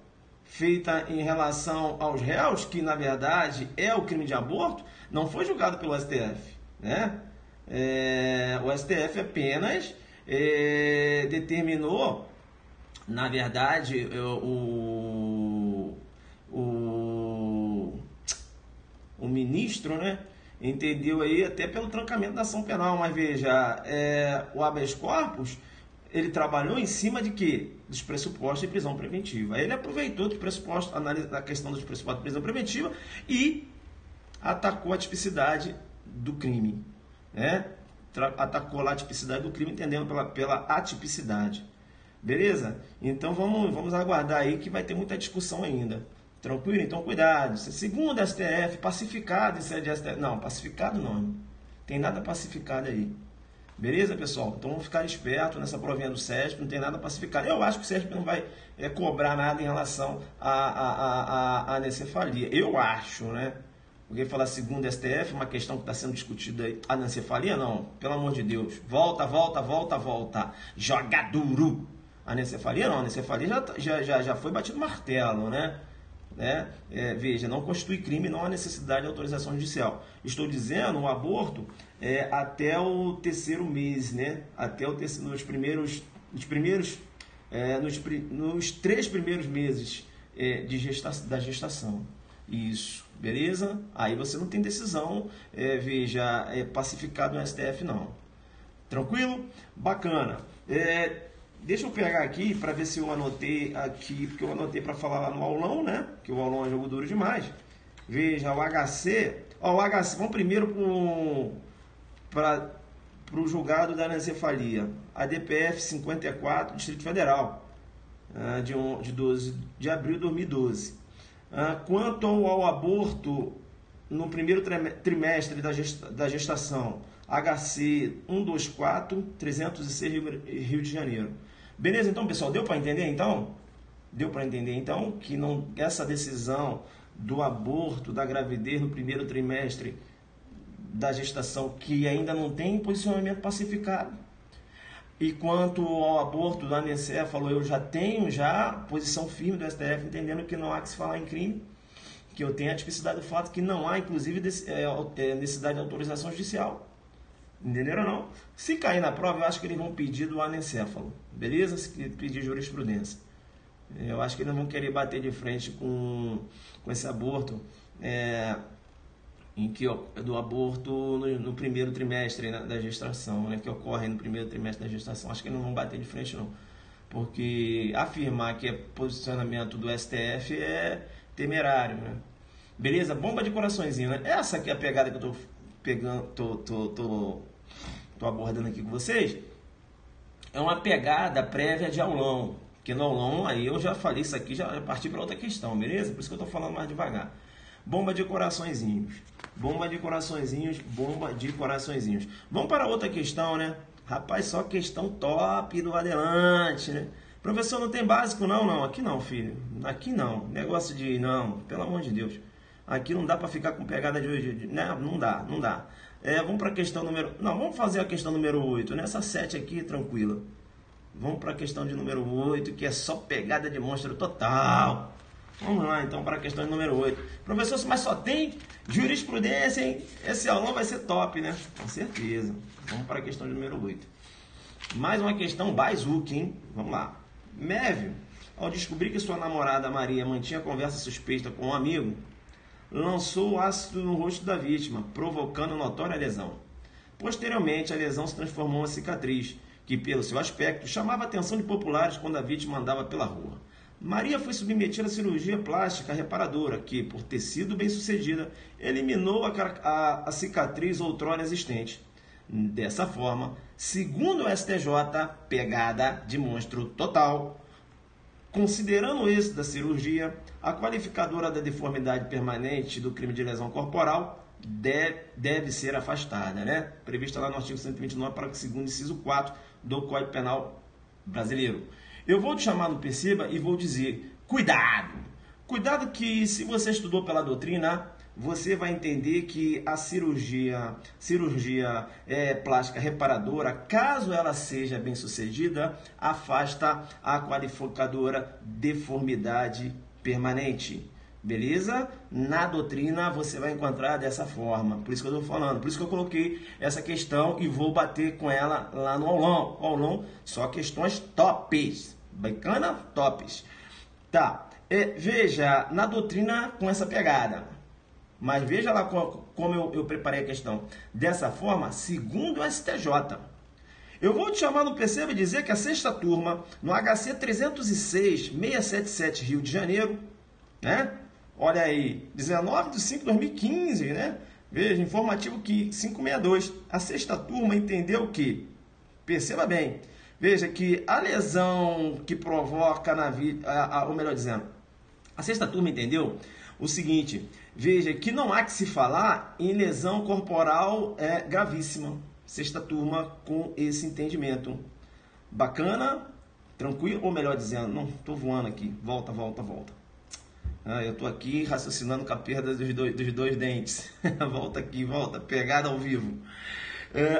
feita em relação aos réus, que na verdade é o crime de aborto, não foi julgado pelo STF, né? O STF apenas determinou, na verdade, o ministro, né, entendeu aí até pelo trancamento da ação penal, mas veja, o habeas corpus, ele trabalhou em cima de quê? Dos pressupostos de prisão preventiva. Ele aproveitou dos pressupostos, a questão dos pressupostos de prisão preventiva e atacou a tipicidade do crime, né? Atacou lá a tipicidade do crime, entendendo pela atipicidade. Beleza? Então vamos aguardar aí que vai ter muita discussão ainda. Tranquilo? Então cuidado. Segundo a STF, pacificado em sede de STF. Não, pacificado não. Tem nada pacificado aí. Beleza, pessoal? Então vamos ficar esperto nessa provinha do SESP, não tem nada pacificado. Eu acho que o SESP não vai cobrar nada em relação à anencefalia. Eu acho, né? Alguém fala segundo STF, uma questão que está sendo discutida aí. Anencefalia? Não, pelo amor de Deus. Volta. Joga duro. Anencefalia não, anencefalia já foi batido martelo, né? Veja, não constitui crime, não há necessidade de autorização judicial. Estou dizendo o aborto até o terceiro mês, né? Até o terceiro, nos 3 primeiros meses da gestação. Isso, beleza? Aí você não tem decisão, pacificado no STF não. Tranquilo? Bacana. Deixa eu pegar aqui para ver se eu anotei aqui, porque eu anotei para falar lá no aulão, né? Que o aulão é jogo duro demais. Veja, o HC. Vamos primeiro para o julgado da anencefalia. ADPF 54, Distrito Federal, de 12 de abril de 2012. Quanto ao aborto no primeiro trimestre da gestação, HC 124, 306, Rio de Janeiro. Beleza? Então, pessoal, deu para entender então? Deu para entender então que essa decisão do aborto, da gravidez no primeiro trimestre da gestação, que ainda não tem posicionamento pacificado. E quanto ao aborto do anencefalo, eu já tenho posição firme do STF, entendendo que não há que se falar em crime, que eu tenho a tipicidade do fato que não há, inclusive, necessidade de autorização judicial. Entenderam ou não? Se cair na prova, eu acho que eles vão pedir do anencefalo. Beleza? Se pedir jurisprudência. Eu acho que eles vão querer bater de frente com esse aborto, do aborto no primeiro trimestre da gestação, né, que ocorre no primeiro trimestre da gestação. Acho que eles não vão bater de frente, não. Porque afirmar que é posicionamento do STF é temerário, né? Beleza? Bomba de coraçõezinho, né? Essa aqui é a pegada que eu tô pegando, tô abordando aqui com vocês. É uma pegada prévia de aulão. Porque no aulão, aí eu já falei isso aqui, já parti para outra questão, beleza? Por isso que eu tô falando mais devagar. Bomba de coraçõezinhos. Bomba de coraçõezinhos, bomba de coraçõezinhos. Vamos para outra questão, né? Rapaz, só questão top do adelante, né? Professor, não tem básico não, não. Aqui não, filho. Aqui não. Negócio de não, pelo amor de Deus. Aqui não dá para ficar com pegada de hoje, né? Não dá. Vamos para a questão número... Não, vamos fazer a questão número 8. Nessa 7 aqui, tranquila. Vamos para a questão de número 8, que é só pegada de monstro total. Vamos lá, então, para a questão de número 8. Professor, mas só tem jurisprudência, hein? Esse aulão vai ser top, né? Com certeza. Vamos para a questão de número 8. Mais uma questão bazuca, hein? Vamos lá. Mévio, ao descobrir que sua namorada Maria mantinha conversa suspeita com um amigo, lançou o ácido no rosto da vítima, provocando notória lesão. Posteriormente, a lesão se transformou em uma cicatriz, que, pelo seu aspecto, chamava a atenção de populares quando a vítima andava pela rua. Maria foi submetida à cirurgia plástica reparadora, que, por ter sido bem sucedida, eliminou a cicatriz outrora existente. Dessa forma, segundo o STJ, pegada de monstro total. Considerando o êxito da cirurgia, a qualificadora da deformidade permanente do crime de lesão corporal deve ser afastada, né? Prevista lá no artigo 129, parágrafo 2º, inciso 4 do Código Penal brasileiro. Eu vou te chamar no Perceba e vou dizer, cuidado! Cuidado que se você estudou pela doutrina, você vai entender que a cirurgia plástica reparadora, caso ela seja bem sucedida, afasta a qualificadora deformidade permanente. Beleza? Na doutrina você vai encontrar dessa forma. Por isso que eu estou falando. Por isso que eu coloquei essa questão e vou bater com ela lá no aulão. Aulão, só questões tops. Bacana? Tops. Tá. Veja, na doutrina com essa pegada. Mas veja lá como eu preparei a questão. Dessa forma, segundo o STJ. Eu vou te chamar no Perceba e dizer que a sexta turma, no HC 306, 677, Rio de Janeiro, né? Olha aí, 19/5/2015, né? Veja, informativo que 562. A sexta turma entendeu que, perceba bem, veja que a lesão que provoca na vida, ou melhor dizendo, a sexta turma entendeu o seguinte, veja que não há que se falar em lesão corporal gravíssima. Sexta turma com esse entendimento. Bacana? Tranquilo? Ou melhor dizendo, não, estou voando aqui. Volta. Eu estou aqui raciocinando com a perda dos dois dentes. Volta aqui, volta. Pegada ao vivo.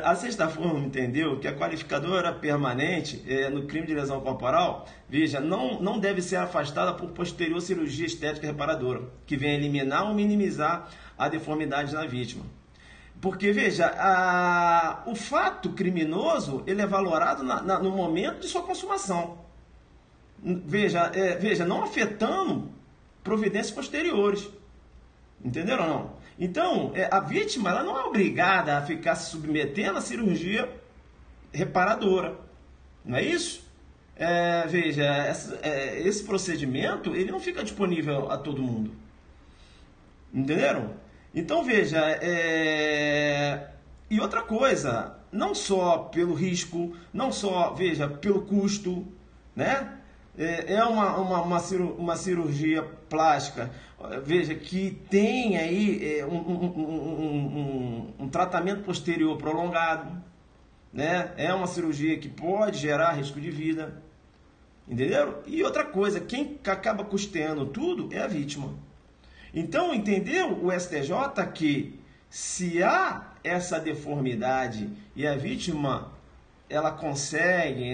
A sexta forma entendeu que a qualificadora permanente no crime de lesão corporal, veja, não deve ser afastada por posterior cirurgia estética reparadora, que venha eliminar ou minimizar a deformidade na vítima. Porque, veja, o fato criminoso ele é valorado no momento de sua consumação. Veja, não afetando providências posteriores. Entenderam ou não? Então, a vítima ela não é obrigada a ficar se submetendo à cirurgia reparadora. Não é isso? Veja, esse procedimento ele não fica disponível a todo mundo. Entenderam? Então, veja, e outra coisa, não só pelo risco, não só, veja, pelo custo, né? Uma cirurgia plástica, veja, que tem aí um tratamento posterior prolongado, né? É uma cirurgia que pode gerar risco de vida, entenderam? E outra coisa, quem acaba custeando tudo é a vítima. Então, entendeu o STJ que se há essa deformidade e a vítima ela consegue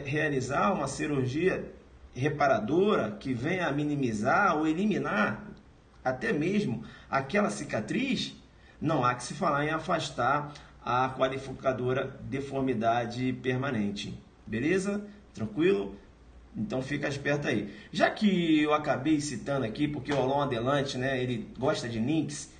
realizar uma cirurgia reparadora que venha a minimizar ou eliminar até mesmo aquela cicatriz, não há que se falar em afastar a qualificadora deformidade permanente. Beleza? Tranquilo? Então fica esperto aí. Já que eu acabei citando aqui, porque o Olon Adelante, né, ele gosta de links,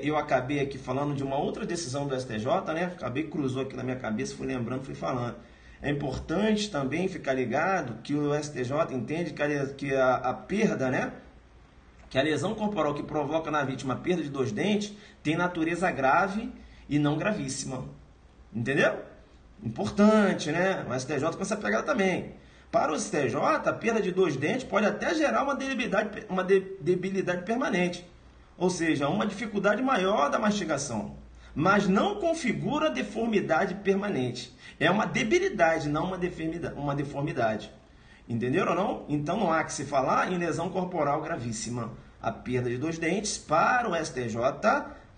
eu acabei aqui falando de uma outra decisão do STJ, né? Acabei, cruzou aqui na minha cabeça, fui lembrando, fui falando. É importante também ficar ligado que o STJ entende que a perda, né? Que a lesão corporal que provoca na vítima a perda de 2 dentes tem natureza grave e não gravíssima. Entendeu? Importante, né? O STJ com essa pegada também. Para o STJ, a perda de 2 dentes pode até gerar uma debilidade permanente. Ou seja, uma dificuldade maior da mastigação, mas não configura deformidade permanente. É uma debilidade, não uma deformidade. Entenderam ou não? Então não há que se falar em lesão corporal gravíssima. A perda de 2 dentes para o STJ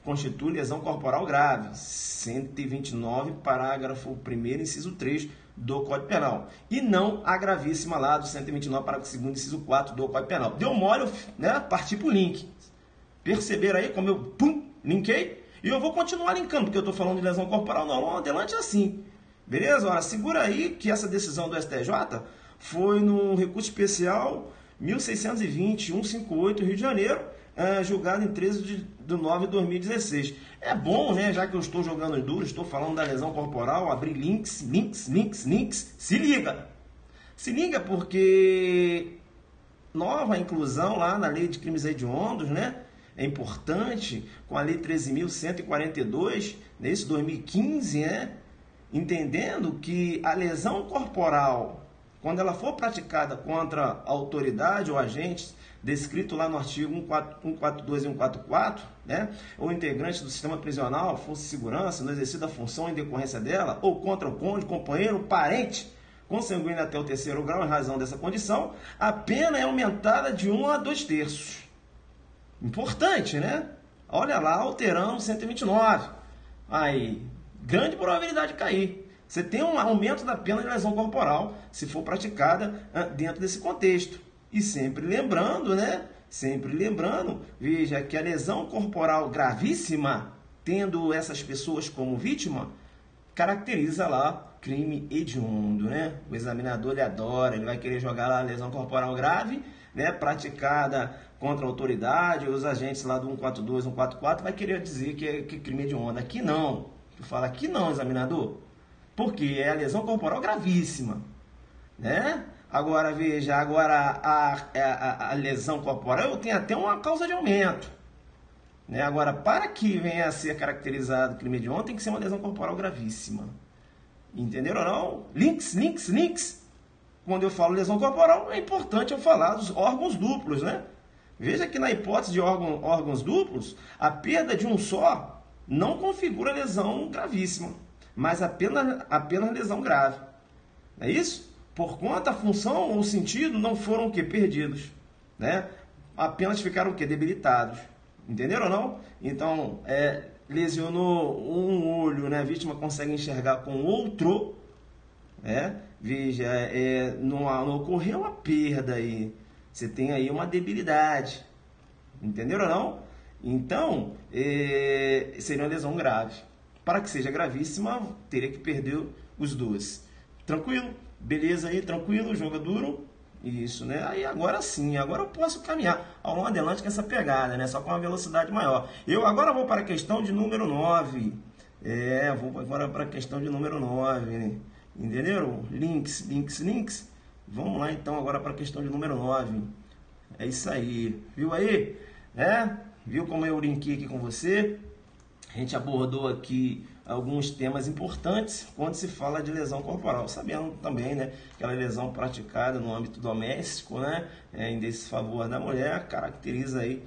constitui lesão corporal grave. 129, parágrafo 1º, inciso 3 do Código Penal. E não a gravíssima lá do 129, parágrafo 2º, inciso 4 do Código Penal. Deu mole, né? Parti para o link. Perceberam aí como eu linkei? E eu vou continuar linkando, porque eu estou falando de lesão corporal no adelante assim. Beleza? Ora, segura aí que essa decisão do STJ foi no recurso especial 1620-158, Rio de Janeiro, julgado em 13 de 9 de 2016. É bom, né? Já que eu estou jogando duro, estou falando da lesão corporal, abrir links. Se liga! Se liga porque nova inclusão lá na lei de crimes hediondos, né? É importante, com a lei 13.142, nesse 2015, né? Entendendo que a lesão corporal, quando ela for praticada contra a autoridade ou agentes, descrito lá no artigo 142 e 144, né? Ou integrante do sistema prisional, força de segurança, no exercício da função em decorrência dela, ou contra o cônjuge, companheiro, parente, consanguíneo até o 3º grau, em razão dessa condição, a pena é aumentada de 1 a 2 terços. Importante, né? Olha lá, alterando 129. Aí, grande probabilidade de cair. Você tem um aumento da pena de lesão corporal, se for praticada dentro desse contexto. E sempre lembrando, né? Sempre lembrando, veja que a lesão corporal gravíssima, tendo essas pessoas como vítima, caracteriza lá crime hediondo, né? O examinador ele adora, ele vai querer jogar lá a lesão corporal grave, né? Praticada contra a autoridade, os agentes lá do 142, 144, vai querer dizer que é crime hediondo. Aqui não. Tu fala aqui não, examinador. Porque é a lesão corporal gravíssima, né? Agora, veja, a lesão corporal eu tenho até uma causa de aumento, né? Agora, para que venha a ser caracterizado crime hediondo, tem que ser uma lesão corporal gravíssima. Entenderam ou não? Links. Quando eu falo lesão corporal, é importante eu falar dos órgãos duplos, né? Veja que na hipótese de órgãos duplos, a perda de um só não configura lesão gravíssima, mas apenas lesão grave. Não é isso? Porquanto a função ou o sentido não foram o quê? Perdidos, né? Apenas ficaram o quê? Debilitados. Entenderam ou não? Então, lesionou um olho, né? A vítima consegue enxergar com outro, veja, não ocorreu a perda aí. Você tem aí uma debilidade. Entenderam ou não? Então, seria uma lesão grave. Para que seja gravíssima, teria que perder os dois. Tranquilo? Beleza aí, tranquilo? Jogo duro? Isso, né? Aí agora sim, agora eu posso caminhar ao longo adelante com essa pegada, né? Só com uma velocidade maior. Eu agora vou para a questão de número 9. Vou agora para a questão de número 9, né? Entenderam? Links. Vamos lá então agora para a questão de número 9. É isso aí. Viu aí? Viu como eu brinquei aqui com você? A gente abordou aqui alguns temas importantes quando se fala de lesão corporal, sabendo também, né, que aquela lesão praticada no âmbito doméstico, né, em desfavor da mulher, caracteriza aí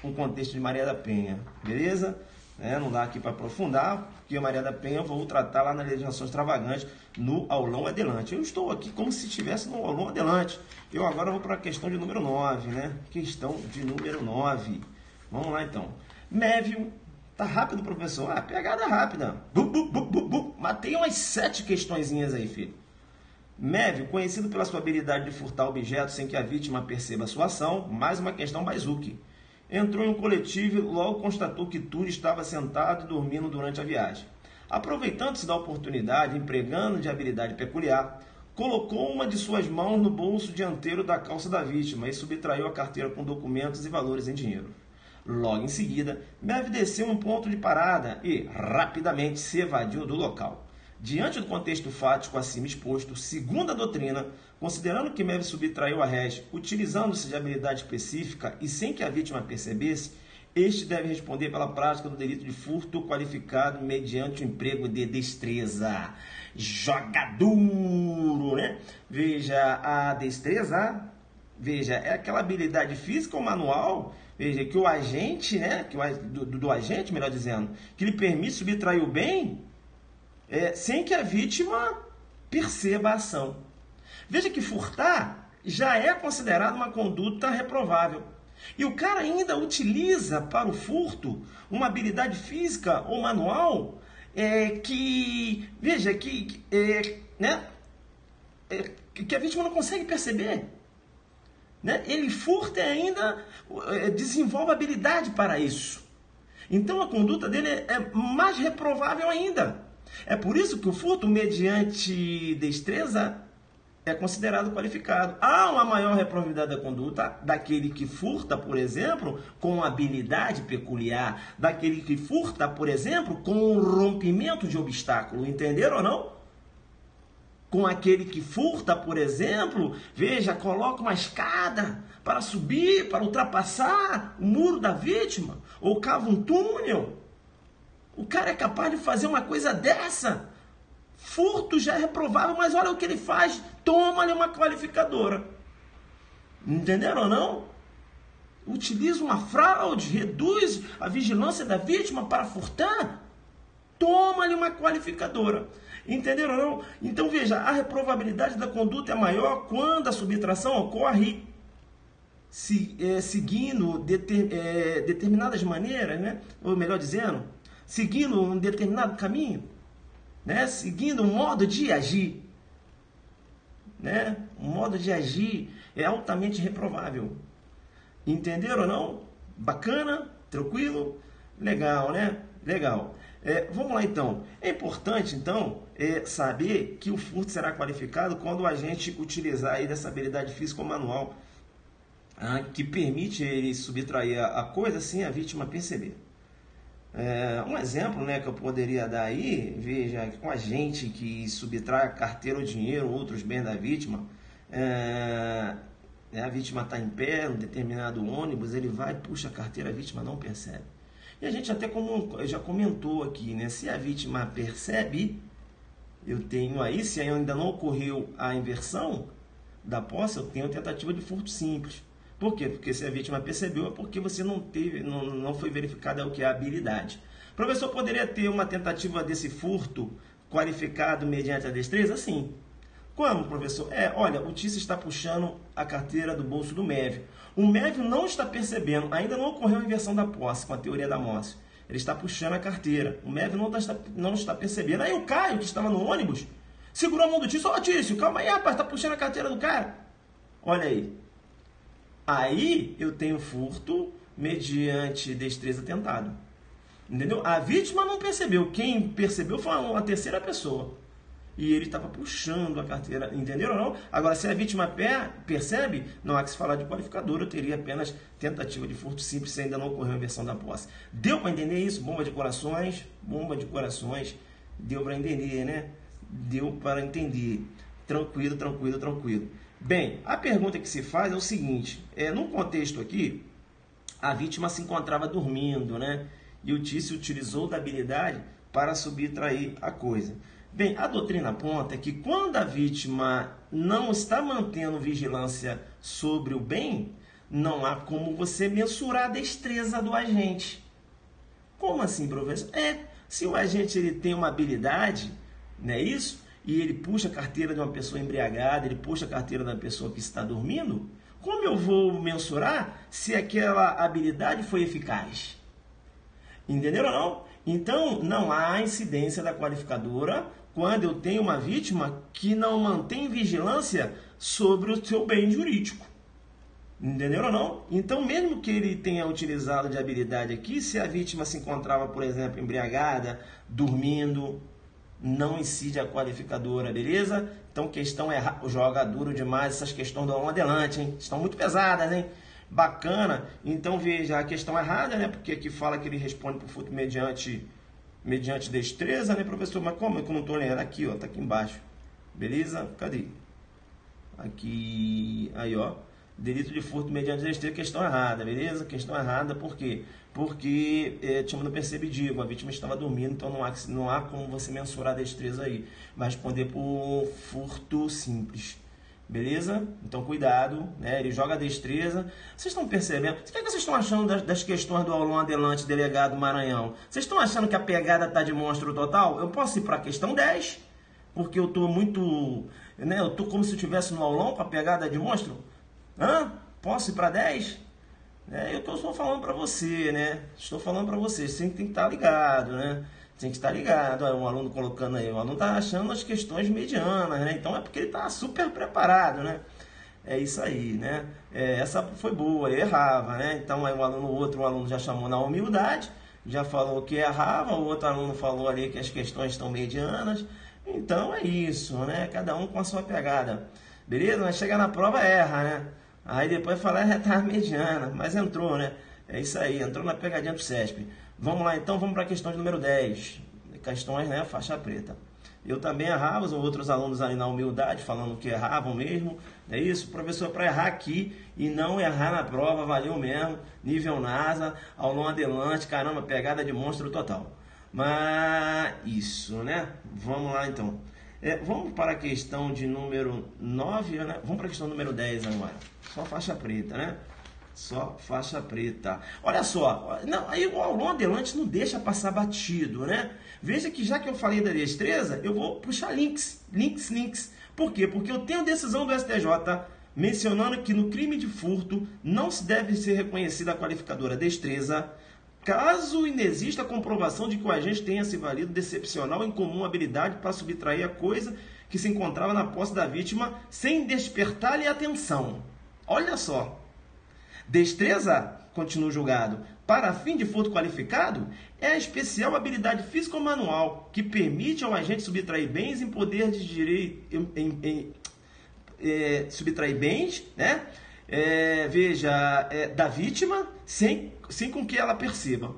um contexto de Maria da Penha, beleza? Não dá aqui para aprofundar, porque a Maria da Penha eu vou tratar lá na legislação extravagante no aulão adelante. Eu estou aqui como se estivesse no aulão adelante. Eu agora vou para a questão de número 9, né? Questão de número 9. Vamos lá então. Mévio. Tá rápido, professor? Pegada rápida. Matei umas 7 questõezinhas aí, filho. Mévio, conhecido pela sua habilidade de furtar objetos sem que a vítima perceba a sua ação, mais uma questão Baizuki. Entrou em um coletivo e logo constatou que Túlio estava sentado e dormindo durante a viagem. Aproveitando-se da oportunidade, empregando de habilidade peculiar, colocou uma de suas mãos no bolso dianteiro da calça da vítima e subtraiu a carteira com documentos e valores em dinheiro. Logo em seguida, Mévio desceu um ponto de parada e, rapidamente, se evadiu do local. Diante do contexto fático acima exposto, segundo a doutrina, considerando que Mévio subtraiu a réis, utilizando-se de habilidade específica e sem que a vítima percebesse, este deve responder pela prática do delito de furto qualificado mediante o emprego de destreza. Joga duro, né? Veja, a destreza, é aquela habilidade física ou manual, veja, que o agente, né, do agente, melhor dizendo, que lhe permite subtrair o bem sem que a vítima perceba a ação. Veja que furtar já é considerado uma conduta reprovável. E o cara ainda utiliza para o furto uma habilidade física ou manual que a vítima não consegue perceber. Né? Ele furta e ainda desenvolve habilidade para isso. Então a conduta dele é mais reprovável ainda. É por isso que o furto mediante destreza é considerado qualificado. Há uma maior reprovabilidade da conduta daquele que furta, por exemplo, com habilidade peculiar, daquele que furta, por exemplo, com rompimento de obstáculo. Entenderam ou não? Com aquele que furta, por exemplo, veja, coloca uma escada para subir, para ultrapassar o muro da vítima, ou cava um túnel. O cara é capaz de fazer uma coisa dessa. Furto já é reprovável, mas olha o que ele faz. Toma-lhe uma qualificadora. Entenderam ou não? Utiliza uma fraude, reduz a vigilância da vítima para furtar. Toma-lhe uma qualificadora. Entenderam ou não? Então veja, a reprovabilidade da conduta é maior quando a subtração ocorre seguindo determinadas maneiras, né? Ou melhor dizendo, seguindo um determinado caminho, né? Seguindo um modo de agir, né? Um modo de agir é altamente reprovável. Entenderam ou não? Bacana? Tranquilo? Legal, né? Legal. Vamos lá então. É importante então saber que o furto será qualificado quando o agente utilizar aí dessa habilidade física ou manual que permite ele subtrair a coisa sem a vítima perceber. Um exemplo, né, que eu poderia dar aí, veja, um agente que subtrai a carteira ou dinheiro ou outros bens da vítima, a vítima está em pé, um determinado ônibus, ele vai, puxa a carteira, a vítima não percebe. E a gente até já comentou aqui, né, se a vítima percebe, eu tenho aí, se ainda não ocorreu a inversão da posse, eu tenho tentativa de furto simples. Por quê? Porque se a vítima percebeu, é porque você não foi verificada o que é a habilidade. O professor poderia ter uma tentativa desse furto qualificado mediante a destreza? Sim. Como, professor? Olha, o Tício está puxando a carteira do bolso do Mévio. O Mévio não está percebendo, ainda não ocorreu a inversão da posse com a teoria da Mócio. Ele está puxando a carteira. O Mévio não está percebendo. Aí o Caio, que estava no ônibus, segurou a mão do Tício. Ó, Tício, calma aí, rapaz, está puxando a carteira do cara. Olha aí. Aí eu tenho furto mediante destreza tentado. Entendeu? A vítima não percebeu. Quem percebeu foi uma terceira pessoa. E ele estava puxando a carteira, entenderam ou não? Agora, se a vítima percebe, não há que se falar de qualificador, eu teria apenas tentativa de furto simples se ainda não ocorreu a inversão da posse. Deu para entender isso? Bomba de corações, deu para entender, né? Deu para entender. Tranquilo, tranquilo, tranquilo. Bem, a pergunta que se faz é o seguinte, no contexto aqui, a vítima se encontrava dormindo, né? E o Tício utilizou da habilidade para subtrair a coisa. Bem, a doutrina aponta que quando a vítima não está mantendo vigilância sobre o bem, não há como você mensurar a destreza do agente. Como assim, professor? Se o agente ele tem uma habilidade, não é isso? E ele puxa a carteira de uma pessoa embriagada, ele puxa a carteira da pessoa que está dormindo, como eu vou mensurar se aquela habilidade foi eficaz? Entenderam ou não? Então, não há incidência da qualificadora quando eu tenho uma vítima que não mantém vigilância sobre o seu bem jurídico. Entenderam ou não? Então, mesmo que ele tenha utilizado de habilidade aqui, se a vítima se encontrava, por exemplo, embriagada, dormindo, não incide a qualificadora, beleza? Então, questão errada. Joga duro demais essas questões do adelante, hein? Estão muito pesadas, hein? Bacana. Então, veja, a questão errada, né? Porque aqui fala que ele responde por furto mediante destreza, né, professor? Mas como é que eu não estou lendo? Aqui, ó, tá aqui embaixo. Beleza? Cadê? Aqui, aí, ó. Delito de furto mediante destreza, questão errada, beleza? Questão errada, por quê? Porque tinha não percebido, a vítima estava dormindo, então não há como você mensurar a destreza aí. Vai responder por furto simples. Beleza? Então, cuidado, né? Ele joga a destreza. Vocês estão percebendo? O que vocês estão achando das questões do aulão adelante, delegado Maranhão? Vocês estão achando que a pegada está de monstro total? Eu posso ir para a questão 10, porque eu estou muito... né? Eu estou como se eu estivesse no aulão com a pegada de monstro. Posso ir para 10? Eu estou falando para você, né? Estou falando para você. Você tem que estar ligado, né? Tem que estar ligado. Olha, um aluno colocando aí, o aluno está achando as questões medianas, né? Então é porque ele está super preparado, né? É isso aí, né? Essa foi boa, ele errava, né? Então aí outro aluno já chamou na humildade, já falou que errava, o outro aluno falou ali que as questões estão medianas. Então é isso, né? Cada um com a sua pegada. Beleza? Mas chega na prova, erra, né? Aí depois falar já estava mediana, mas entrou, né? É isso aí, entrou na pegadinha do CESP. Vamos lá, então, vamos para a questão de número 10. Questões, né? Faixa preta. Eu também errava, os outros alunos ali na humildade, falando que erravam mesmo. É isso, professor, para errar aqui e não errar na prova, valeu mesmo. Nível NASA, aulão adelante, caramba, pegada de monstro total. Mas, isso, né? Vamos lá, então. Vamos para a questão de número 9, né? Vamos para a questão número 10 agora. Só faixa preta, né? Só faixa preta. Olha só, não, aí o aulão adelante não deixa passar batido, né? Veja que já que eu falei da destreza, eu vou puxar links. Por quê? Porque eu tenho decisão do STJ mencionando que no crime de furto não se deve ser reconhecida a qualificadora destreza, caso inexista a comprovação de que o agente tenha se valido de excepcional ou incomum habilidade para subtrair a coisa que se encontrava na posse da vítima sem despertar-lhe atenção. Olha só. Destreza, continua o julgado, para fim de furto qualificado, é a especial habilidade física ou manual que permite ao agente subtrair bens em poder de direito, subtrair bens, né? Da vítima, sem com que ela perceba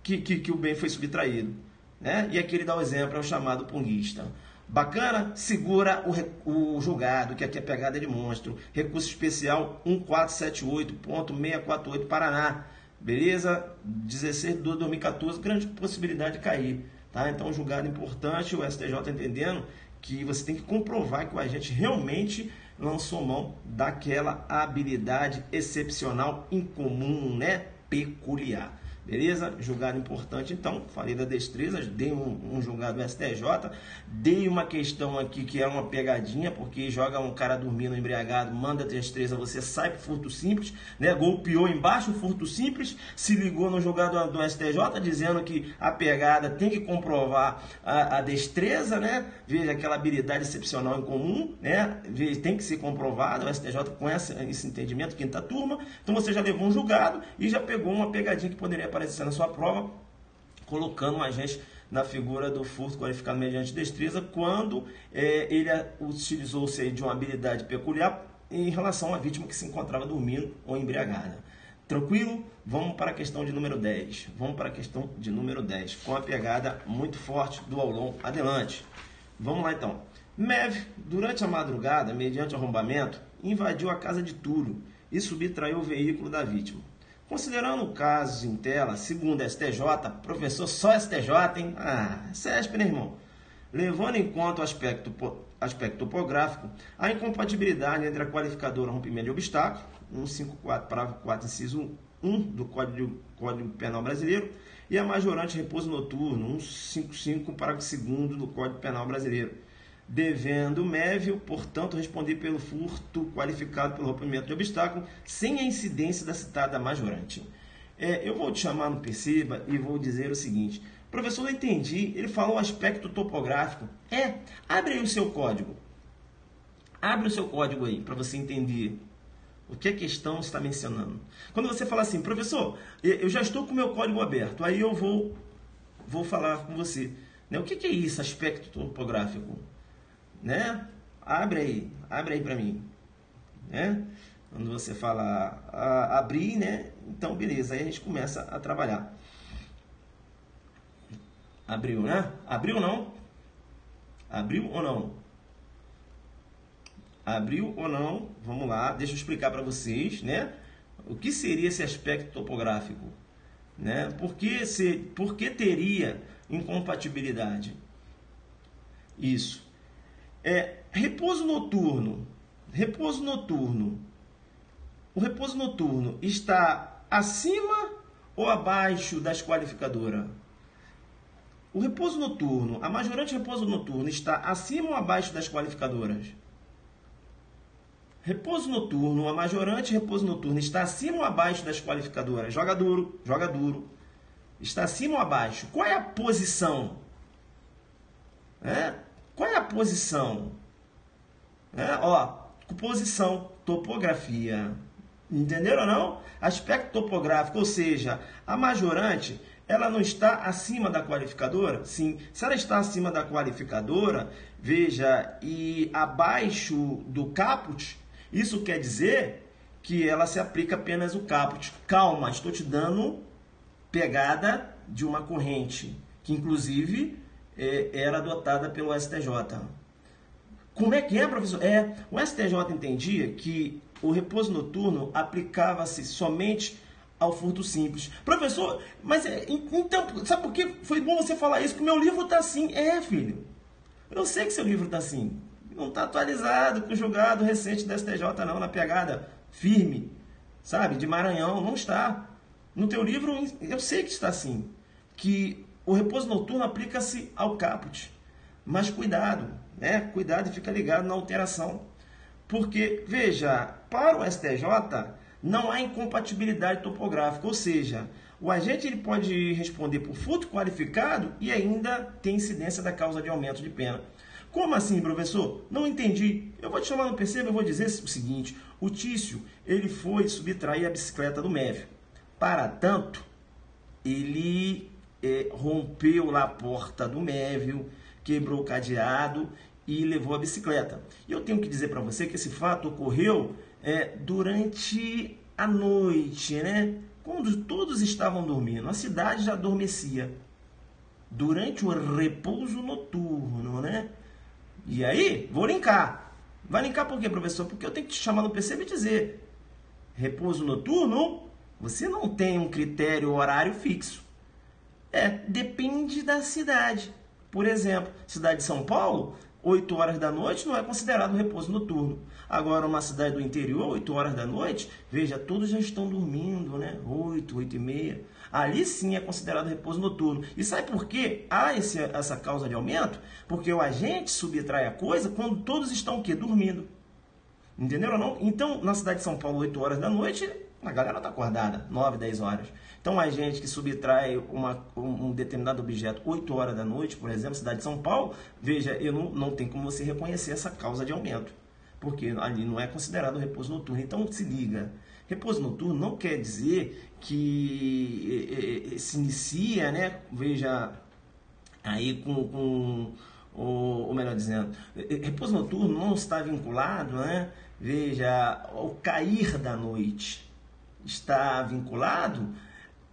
que o bem foi subtraído, né? E aqui ele dá o exemplo, é o chamado punguista. Bacana? Segura o julgado, que aqui é pegada de monstro. Recurso especial 1478.648 Paraná. Beleza? 16 de 2014, grande possibilidade de cair. Tá? Então, julgado importante, o STJ entendendo que você tem que comprovar que o agente realmente lançou mão daquela habilidade excepcional, incomum, né? Peculiar. Beleza? Julgado importante, então, falei da destreza, dei um julgado no STJ, dei uma questão aqui que é uma pegadinha, porque joga um cara dormindo embriagado, manda destreza, você sai pro furto simples, né? Golpeou embaixo o furto simples, se ligou no julgado do STJ, dizendo que a pegada tem que comprovar a destreza, né? Veja, aquela habilidade excepcional em comum, né? Veja, tem que ser comprovada, o STJ com esse entendimento, quinta turma, então você já levou um julgado e já pegou uma pegadinha que poderia aparecer na sua prova, colocando um agente na figura do furto qualificado mediante destreza, quando ele utilizou-se de uma habilidade peculiar em relação à vítima que se encontrava dormindo ou embriagada. Tranquilo? Vamos para a questão de número 10. Vamos para a questão de número 10, com a pegada muito forte do aulão adelante. Vamos lá então. MEV, durante a madrugada, mediante arrombamento, invadiu a casa de Túlio e subtraiu o veículo da vítima. Considerando casos em tela, segundo STJ, professor só STJ, hein? CESP, né, irmão? Levando em conta o aspecto topográfico, a incompatibilidade entre a qualificadora rompimento de obstáculo, 154, parágrafo 4, inciso 1 do Código Penal Brasileiro, e a majorante repouso noturno, 155, parágrafo 2 do Código Penal Brasileiro, devendo o MEV, portanto, responder pelo furto qualificado pelo rompimento de obstáculo, sem a incidência da citada majorante. Eu vou te chamar no Perceba e vou dizer o seguinte: professor, eu entendi, ele falou o aspecto topográfico. Abre aí o seu código. Abre o seu código aí, para você entender o que a questão está mencionando. Quando você fala assim, professor, eu já estou com o meu código aberto, aí eu vou falar com você. Né? O que é isso, aspecto topográfico? Né? Abre aí para mim, né? Quando você fala abrir, né? Então beleza, aí a gente começa a trabalhar. Abriu, né? Abriu ou não? Abriu ou não? Abriu ou não? Vamos lá, deixa eu explicar para vocês, né? O que seria esse aspecto topográfico, né? Por que teria incompatibilidade? Isso. Repouso noturno. Repouso noturno. O repouso noturno está acima ou abaixo da desqualificadora? O repouso noturno, a majorante repouso noturno está acima ou abaixo das qualificadoras? Repouso noturno, a majorante repouso noturno está acima ou abaixo das qualificadoras? Joga duro, joga duro. Está acima ou abaixo? Qual é a posição? Qual é a posição? Posição, topografia. Entenderam ou não? Aspecto topográfico, ou seja, a majorante, ela não está acima da qualificadora? Sim. Se ela está acima da qualificadora, veja, e abaixo do caput, isso quer dizer que ela se aplica apenas o caput. Calma, estou te dando pegada de uma corrente, que inclusive era adotada pelo STJ. Como é que é, professor? O STJ entendia que o repouso noturno aplicava-se somente ao furto simples. Professor, mas então, sabe por que foi bom você falar isso? Porque o meu livro está assim. Filho, eu sei que seu livro está assim. Não está atualizado com o julgado recente da STJ, não, na pegada firme, sabe, de Maranhão, não está. No teu livro, eu sei que está assim, que o repouso noturno aplica-se ao caput. Mas cuidado, né? Cuidado e fica ligado na alteração. Porque, veja, para o STJ não há incompatibilidade topográfica, ou seja, o agente ele pode responder por furto qualificado e ainda tem incidência da causa de aumento de pena. Como assim, professor? Não entendi. Eu vou te chamar no Perceba e vou dizer o seguinte: o Tício ele foi subtrair a bicicleta do MEV. Para tanto, ele rompeu lá a porta do MEV, quebrou o cadeado e levou a bicicleta. E eu tenho que dizer para você que esse fato ocorreu durante a noite, né? Quando todos estavam dormindo, a cidade já adormecia. Durante o repouso noturno, né? E aí, vou linkar. Vai linkar por quê, professor? Porque eu tenho que te chamar no Perceba e dizer: repouso noturno, você não tem um critério horário fixo. Depende da cidade. Por exemplo, cidade de São Paulo, 8 horas da noite não é considerado repouso noturno. Agora, uma cidade do interior, 8 horas da noite, veja, todos já estão dormindo, né? 8, 8 e meia. Ali sim é considerado repouso noturno. E sabe por quê há essa causa de aumento? Porque o agente subtrai a coisa quando todos estão o quê? Dormindo. Entenderam ou não? Então, na cidade de São Paulo, 8 horas da noite, a galera está acordada, 9, 10 horas. Então, a gente que subtrai um determinado objeto 8 horas da noite, por exemplo, cidade de São Paulo, veja, eu não tem como você reconhecer essa causa de aumento, porque ali não é considerado repouso noturno. Então, se liga, repouso noturno não quer dizer que se inicia, né, veja, aí ou melhor dizendo, repouso noturno não está vinculado, né, veja, ao cair da noite. Está vinculado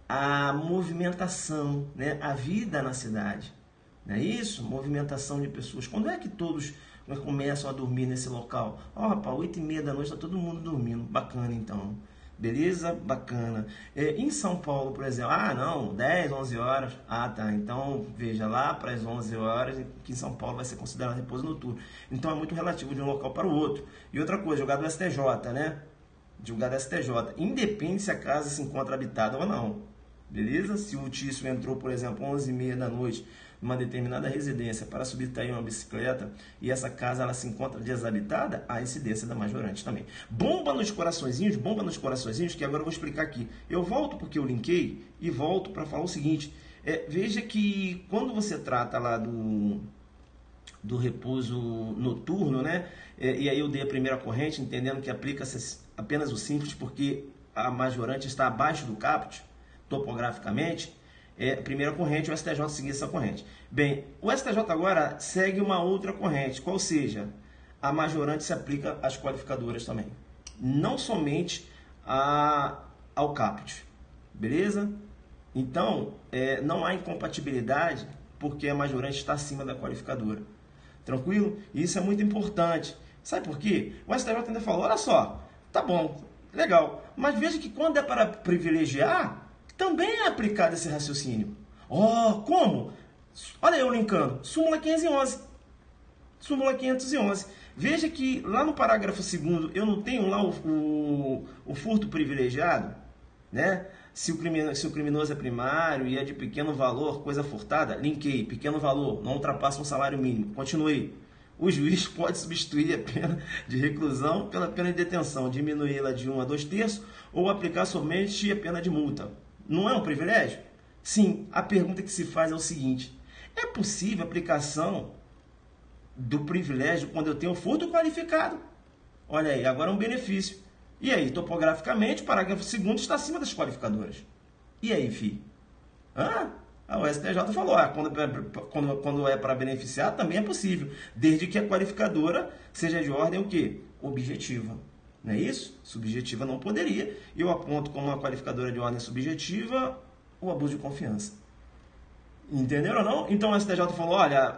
à movimentação, né? À vida na cidade. Não é isso? Movimentação de pessoas. Quando é que todos começam a dormir nesse local? Rapaz, 8 e meia da noite está todo mundo dormindo. Bacana, então. Beleza? Bacana. Em São Paulo, por exemplo, não, 10, 11 horas. Tá. Então, veja, lá para as 11 horas, que em São Paulo vai ser considerado repouso noturno. Então, é muito relativo de um local para o outro. E outra coisa, jogado no STJ, né? Julgado STJ, independe se a casa se encontra habitada ou não, beleza? Se o Tício entrou, por exemplo, 11 e meia da noite, numa determinada residência para subtrair uma bicicleta e essa casa ela se encontra desabitada, a incidência da majorante também. Bomba nos coraçõezinhos, que agora eu vou explicar aqui. Eu volto porque eu linkei e volto para falar o seguinte, veja que quando você trata lá do repouso noturno, né? E aí eu dei a primeira corrente, entendendo que aplica-se apenas o simples, porque a majorante está abaixo do caput, topograficamente. A primeira corrente, o STJ seguia essa corrente. Bem, o STJ agora segue uma outra corrente, qual seja, a majorante se aplica às qualificadoras também. Não somente ao caput, beleza? Então, não há incompatibilidade, porque a majorante está acima da qualificadora. Tranquilo? Isso é muito importante. Sabe por quê? O STJ ainda falou, olha só, tá bom, legal, mas veja que quando é para privilegiar, também é aplicado esse raciocínio. Como? Olha eu linkando, súmula 511. Súmula 511. Veja que lá no parágrafo 2º, eu não tenho lá o furto privilegiado, né? Se o criminoso é primário e é de pequeno valor, coisa furtada, linkei, pequeno valor, não ultrapassa um salário mínimo. Continuei. O juiz pode substituir a pena de reclusão pela pena de detenção, diminuí-la de 1 a 2/3 ou aplicar somente a pena de multa. Não é um privilégio? Sim, a pergunta que se faz é o seguinte, é possível a aplicação do privilégio quando eu tenho furto qualificado? Olha aí, agora é um benefício. E aí, topograficamente, o parágrafo 2º está acima das qualificadoras. E aí, filho? O STJ falou, quando é para beneficiar, também é possível, desde que a qualificadora seja de ordem o quê? Objetiva. Não é isso? Subjetiva não poderia. E eu aponto como uma qualificadora de ordem subjetiva o abuso de confiança. Entenderam ou não? Então o STJ falou, olha,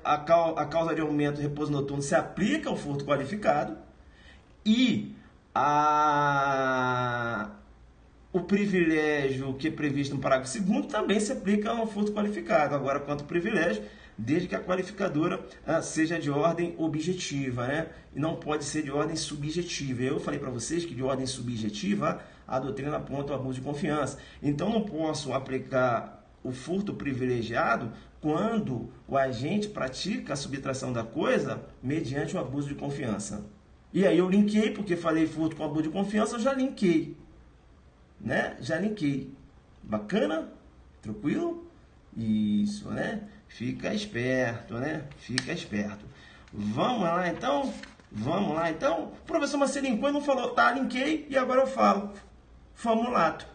a causa de aumento do repouso noturno se aplica ao furto qualificado e o privilégio que é previsto no parágrafo 2º também se aplica ao furto qualificado. Agora, quanto ao privilégio, desde que a qualificadora seja de ordem objetiva, né? E não pode ser de ordem subjetiva. Eu falei para vocês que de ordem subjetiva a doutrina aponta o abuso de confiança. Então, não posso aplicar o furto privilegiado quando o agente pratica a subtração da coisa mediante o abuso de confiança. E aí eu linkei, porque falei furto com abuso de confiança, eu já linkei. Né? Já linkei. Bacana? Tranquilo? Isso, né? Fica esperto, né? Fica esperto. Vamos lá, então? Vamos lá, então? O professor Marcelo linkou e não falou, tá, linkei, e agora eu falo. Famulato.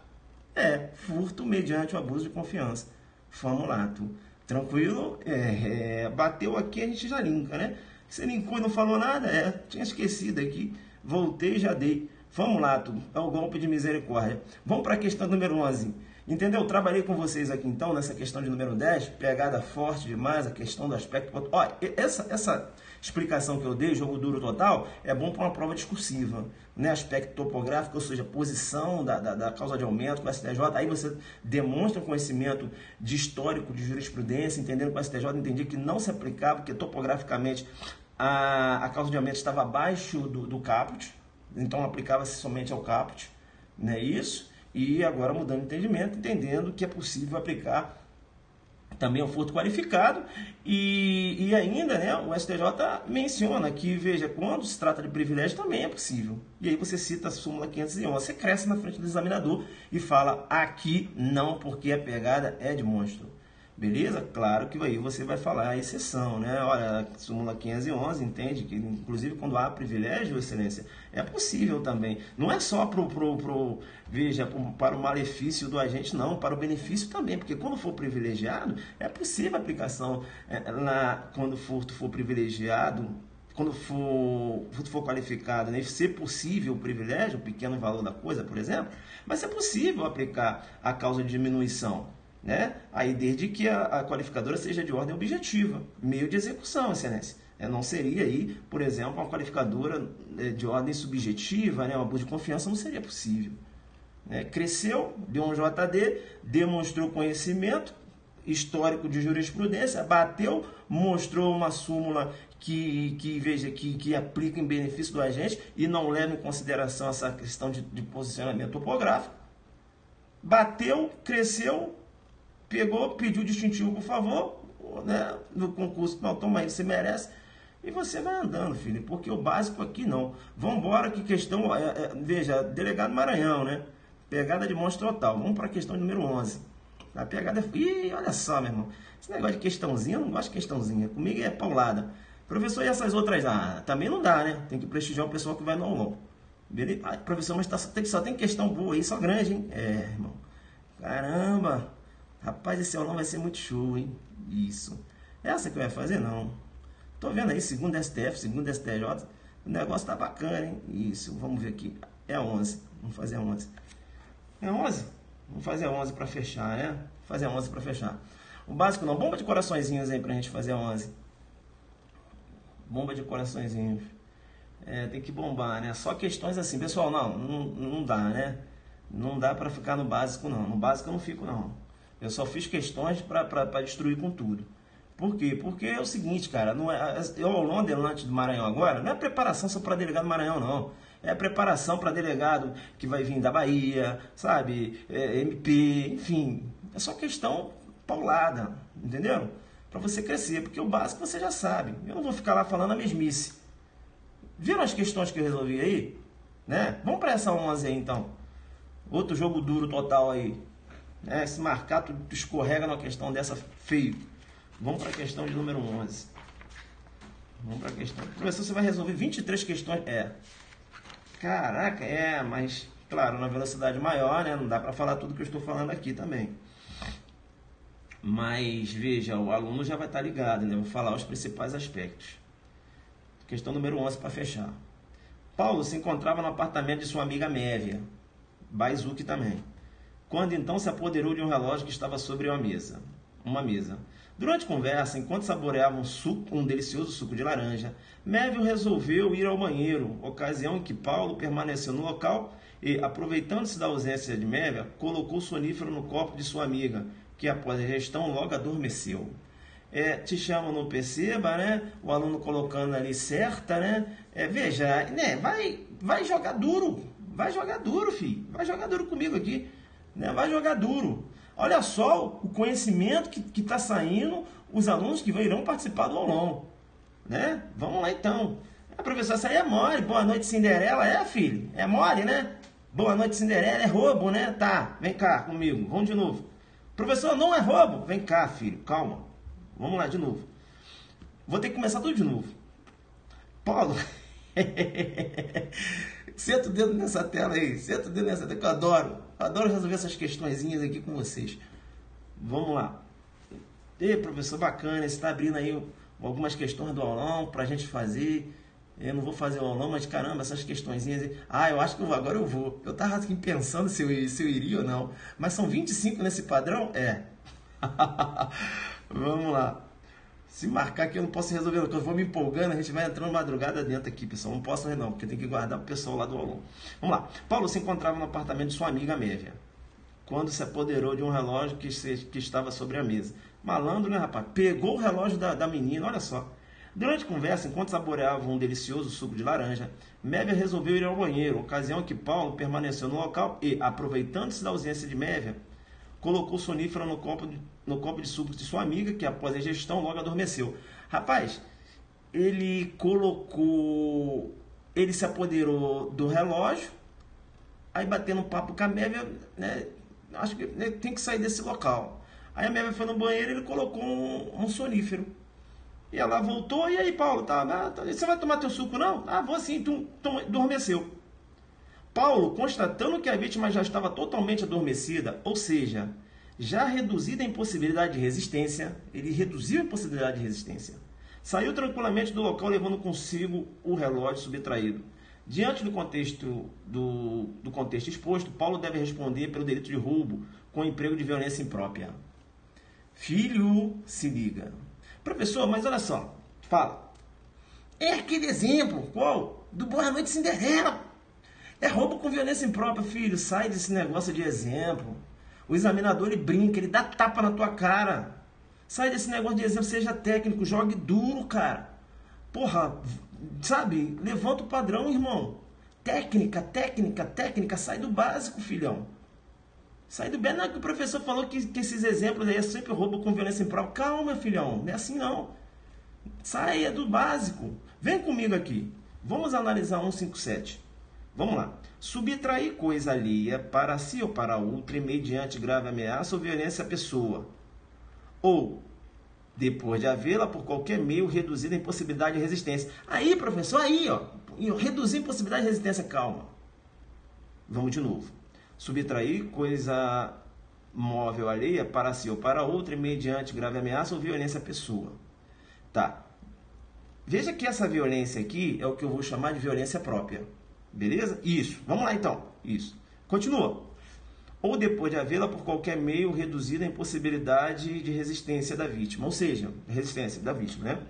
Furto mediante o abuso de confiança. Famulato. Tranquilo? Bateu aqui, a gente já linka, né? Você linkou e não falou nada? Tinha esquecido aqui. Voltei e já dei. Famulato, é o golpe de misericórdia. Vamos para a questão número 11. Entendeu? Trabalhei com vocês aqui então nessa questão de número 10, pegada forte demais, a questão do aspecto. Ó, explicação que eu dei, jogo duro total, é bom para uma prova discursiva, né? Aspecto topográfico, ou seja, posição da causa de aumento com o STJ, aí você demonstra um conhecimento de histórico, de jurisprudência, entendendo que o STJ entendia que não se aplicava, porque topograficamente a causa de aumento estava abaixo do caput, então aplicava-se somente ao caput, né? Isso, e agora mudando de entendimento, entendendo que é possível aplicar também o furto qualificado, e ainda, né, o STJ menciona que, veja, quando se trata de privilégio também é possível. E aí você cita a súmula 511, você cresce na frente do examinador e fala, aqui não, porque a pegada é de monstro. Beleza? Claro que aí você vai falar a exceção, né? Olha, súmula 511 entende que, inclusive, quando há privilégio, excelência, é possível também. Não é só para o malefício do agente, não, para o benefício também, porque quando for privilegiado, é possível a aplicação quando o furto for privilegiado, quando o furto for qualificado, né? Ser possível o privilégio, o pequeno valor da coisa, por exemplo, mas é possível aplicar a causa de diminuição, né? Aí desde que a qualificadora seja de ordem objetiva, meio de execução, excelência. Não seria aí, por exemplo, uma qualificadora de ordem subjetiva, né? Uma abuso de confiança não seria possível. Cresceu, deu um JD, demonstrou conhecimento histórico de jurisprudência, bateu, mostrou uma súmula que aplica em benefício do agente e não leva em consideração essa questão de posicionamento topográfico. Bateu, cresceu, pegou, pediu distintivo, por favor, né, no concurso, não, toma aí, você merece, e você vai andando, filho, porque o básico aqui não. Vamos embora, que questão, veja, delegado Maranhão, né, pegada de monstro total, vamos para a questão número 11. A pegada é, ih, olha só, meu irmão, esse negócio de questãozinha, eu não gosto de questãozinha, comigo é paulada. Professor, e essas outras? Também não dá, né, tem que prestigiar o pessoal que vai no aulão. Beleza? Professor, mas só tem questão boa aí, só grande, hein? Irmão, caramba. Rapaz, esse aulão vai ser muito show, hein? Isso. Essa que eu ia fazer, não. Tô vendo aí, segundo STF, segundo STJ, o negócio tá bacana, hein? Isso, vamos ver aqui. É a 11. Vamos fazer a 11. É a 11? Vamos fazer a 11 para fechar, né? Fazer a 11 para fechar. O básico não. Bomba de coraçõezinhos aí pra gente fazer a 11. Bomba de coraçõezinhos. Tem que bombar, né? Só questões assim. Pessoal, não dá, né? Não dá para ficar no básico, não. No básico eu não fico, não. Eu só fiz questões para destruir com tudo. Por quê? Porque é o seguinte, cara, não é, eu ao longo delante do Maranhão agora, não é preparação só para delegado do Maranhão, não. É preparação para delegado que vai vir da Bahia, sabe? MP, enfim. É só questão paulada, entendeu? Para você crescer, porque o básico você já sabe. Eu não vou ficar lá falando a mesmice. Viram as questões que eu resolvi aí? Né? Vamos para essa 11 aí, então. Outro jogo duro total aí. Se marcar, tu escorrega numa questão dessa feio. Vamos para a questão de número 11. Vamos para a questão. Professor, você vai resolver 23 questões? Caraca, mas, claro, na velocidade maior, né? Não dá para falar tudo que eu estou falando aqui também. Mas, veja, o aluno já vai estar ligado, né? Vou falar os principais aspectos. Questão número 11 para fechar. Paulo se encontrava no apartamento de sua amiga Mévia, Baizuki também, quando então se apoderou de um relógio que estava sobre uma mesa. Durante a conversa, enquanto saboreava um delicioso suco de laranja, Mévio resolveu ir ao banheiro, ocasião em que Paulo permaneceu no local e, aproveitando-se da ausência de Mévia, colocou o sonífero no copo de sua amiga, que após a gestão logo adormeceu. Te chamam, não perceba, né? O aluno colocando ali certa, né? Veja, né? Vai jogar duro, filho, vai jogar duro comigo aqui. Vai jogar duro. Olha só o conhecimento que está saindo, os alunos que irão participar do aulão. Né? Vamos lá então. Professor, essa aí é mole. Boa noite, Cinderela. Filho? É mole, né? Boa noite, Cinderela. É roubo, né? Tá, vem cá comigo. Vamos de novo. Professor, não é roubo. Vem cá, filho. Calma. Vamos lá de novo. Vou ter que começar tudo de novo. Paulo... Senta o dedo nessa tela aí, senta o dedo nessa tela que eu adoro resolver essas questõezinhas aqui com vocês. Vamos lá. Professor, bacana, você está abrindo aí algumas questões do aulão para a gente fazer. Eu não vou fazer o aulão, mas caramba, essas questõezinhas aí. Eu acho que agora eu vou. Eu estava aqui pensando se eu iria ou não, mas são 25 nesse padrão? Vamos lá. Se marcar aqui eu não posso resolver, porque eu vou me empolgando, a gente vai entrando madrugada dentro aqui, pessoal. Não posso não, porque tem que guardar o pessoal lá do aluno. Vamos lá. Paulo se encontrava no apartamento de sua amiga Mévia, quando se apoderou de um relógio que estava sobre a mesa. Malandro, né, rapaz? Pegou o relógio da menina, olha só. Durante a conversa, enquanto saboreava um delicioso suco de laranja, Mévia resolveu ir ao banheiro, ocasião que Paulo permaneceu no local e, aproveitando-se da ausência de Mévia, colocou sonífero no copo de suco de sua amiga, que após a ingestão logo adormeceu. Rapaz, ele se apoderou do relógio, aí batendo um papo com a Mévia, né, acho que tem que sair desse local. Aí a Mévia foi no banheiro e ele colocou um sonífero. E ela voltou, e aí, Paulo, você vai tomar teu suco, não? Ah, vou sim, adormeceu. Paulo, constatando que a vítima já estava totalmente adormecida, ou seja, já reduzida em possibilidade de resistência, ele reduziu a possibilidade de resistência, saiu tranquilamente do local levando consigo o relógio subtraído. Diante do contexto exposto, Paulo deve responder pelo delito de roubo com emprego de violência imprópria. Filho, se liga. Professor, mas olha só, fala. É aquele exemplo, qual? Do Boa Noite Cinderela. É roubo com violência imprópria, filho. Sai desse negócio de exemplo. O examinador, ele brinca, ele dá tapa na tua cara. Sai desse negócio de exemplo, seja técnico, jogue duro, cara. Porra, sabe? Levanta o padrão, irmão. Técnica, sai do básico, filhão. Sai do bem, não é que o professor falou que esses exemplos aí é sempre roubo com violência imprópria. Calma, filhão, não é assim não. Sai, é do básico. Vem comigo aqui. Vamos analisar 157. Vamos lá. Subtrair coisa alheia para si ou para outra mediante grave ameaça ou violência à pessoa. Ou, depois de havê-la por qualquer meio reduzida em possibilidade de resistência. Aí, professor, aí, ó. Reduzir em possibilidade de resistência. Calma. Vamos de novo. Subtrair coisa móvel alheia para si ou para outra mediante grave ameaça ou violência à pessoa. Tá. Veja que essa violência aqui é o que eu vou chamar de violência própria. Beleza? Isso. Vamos lá então. Isso. Continua. Ou depois de havê-la por qualquer meio reduzida em possibilidade de resistência da vítima. Ou seja, resistência da vítima, né?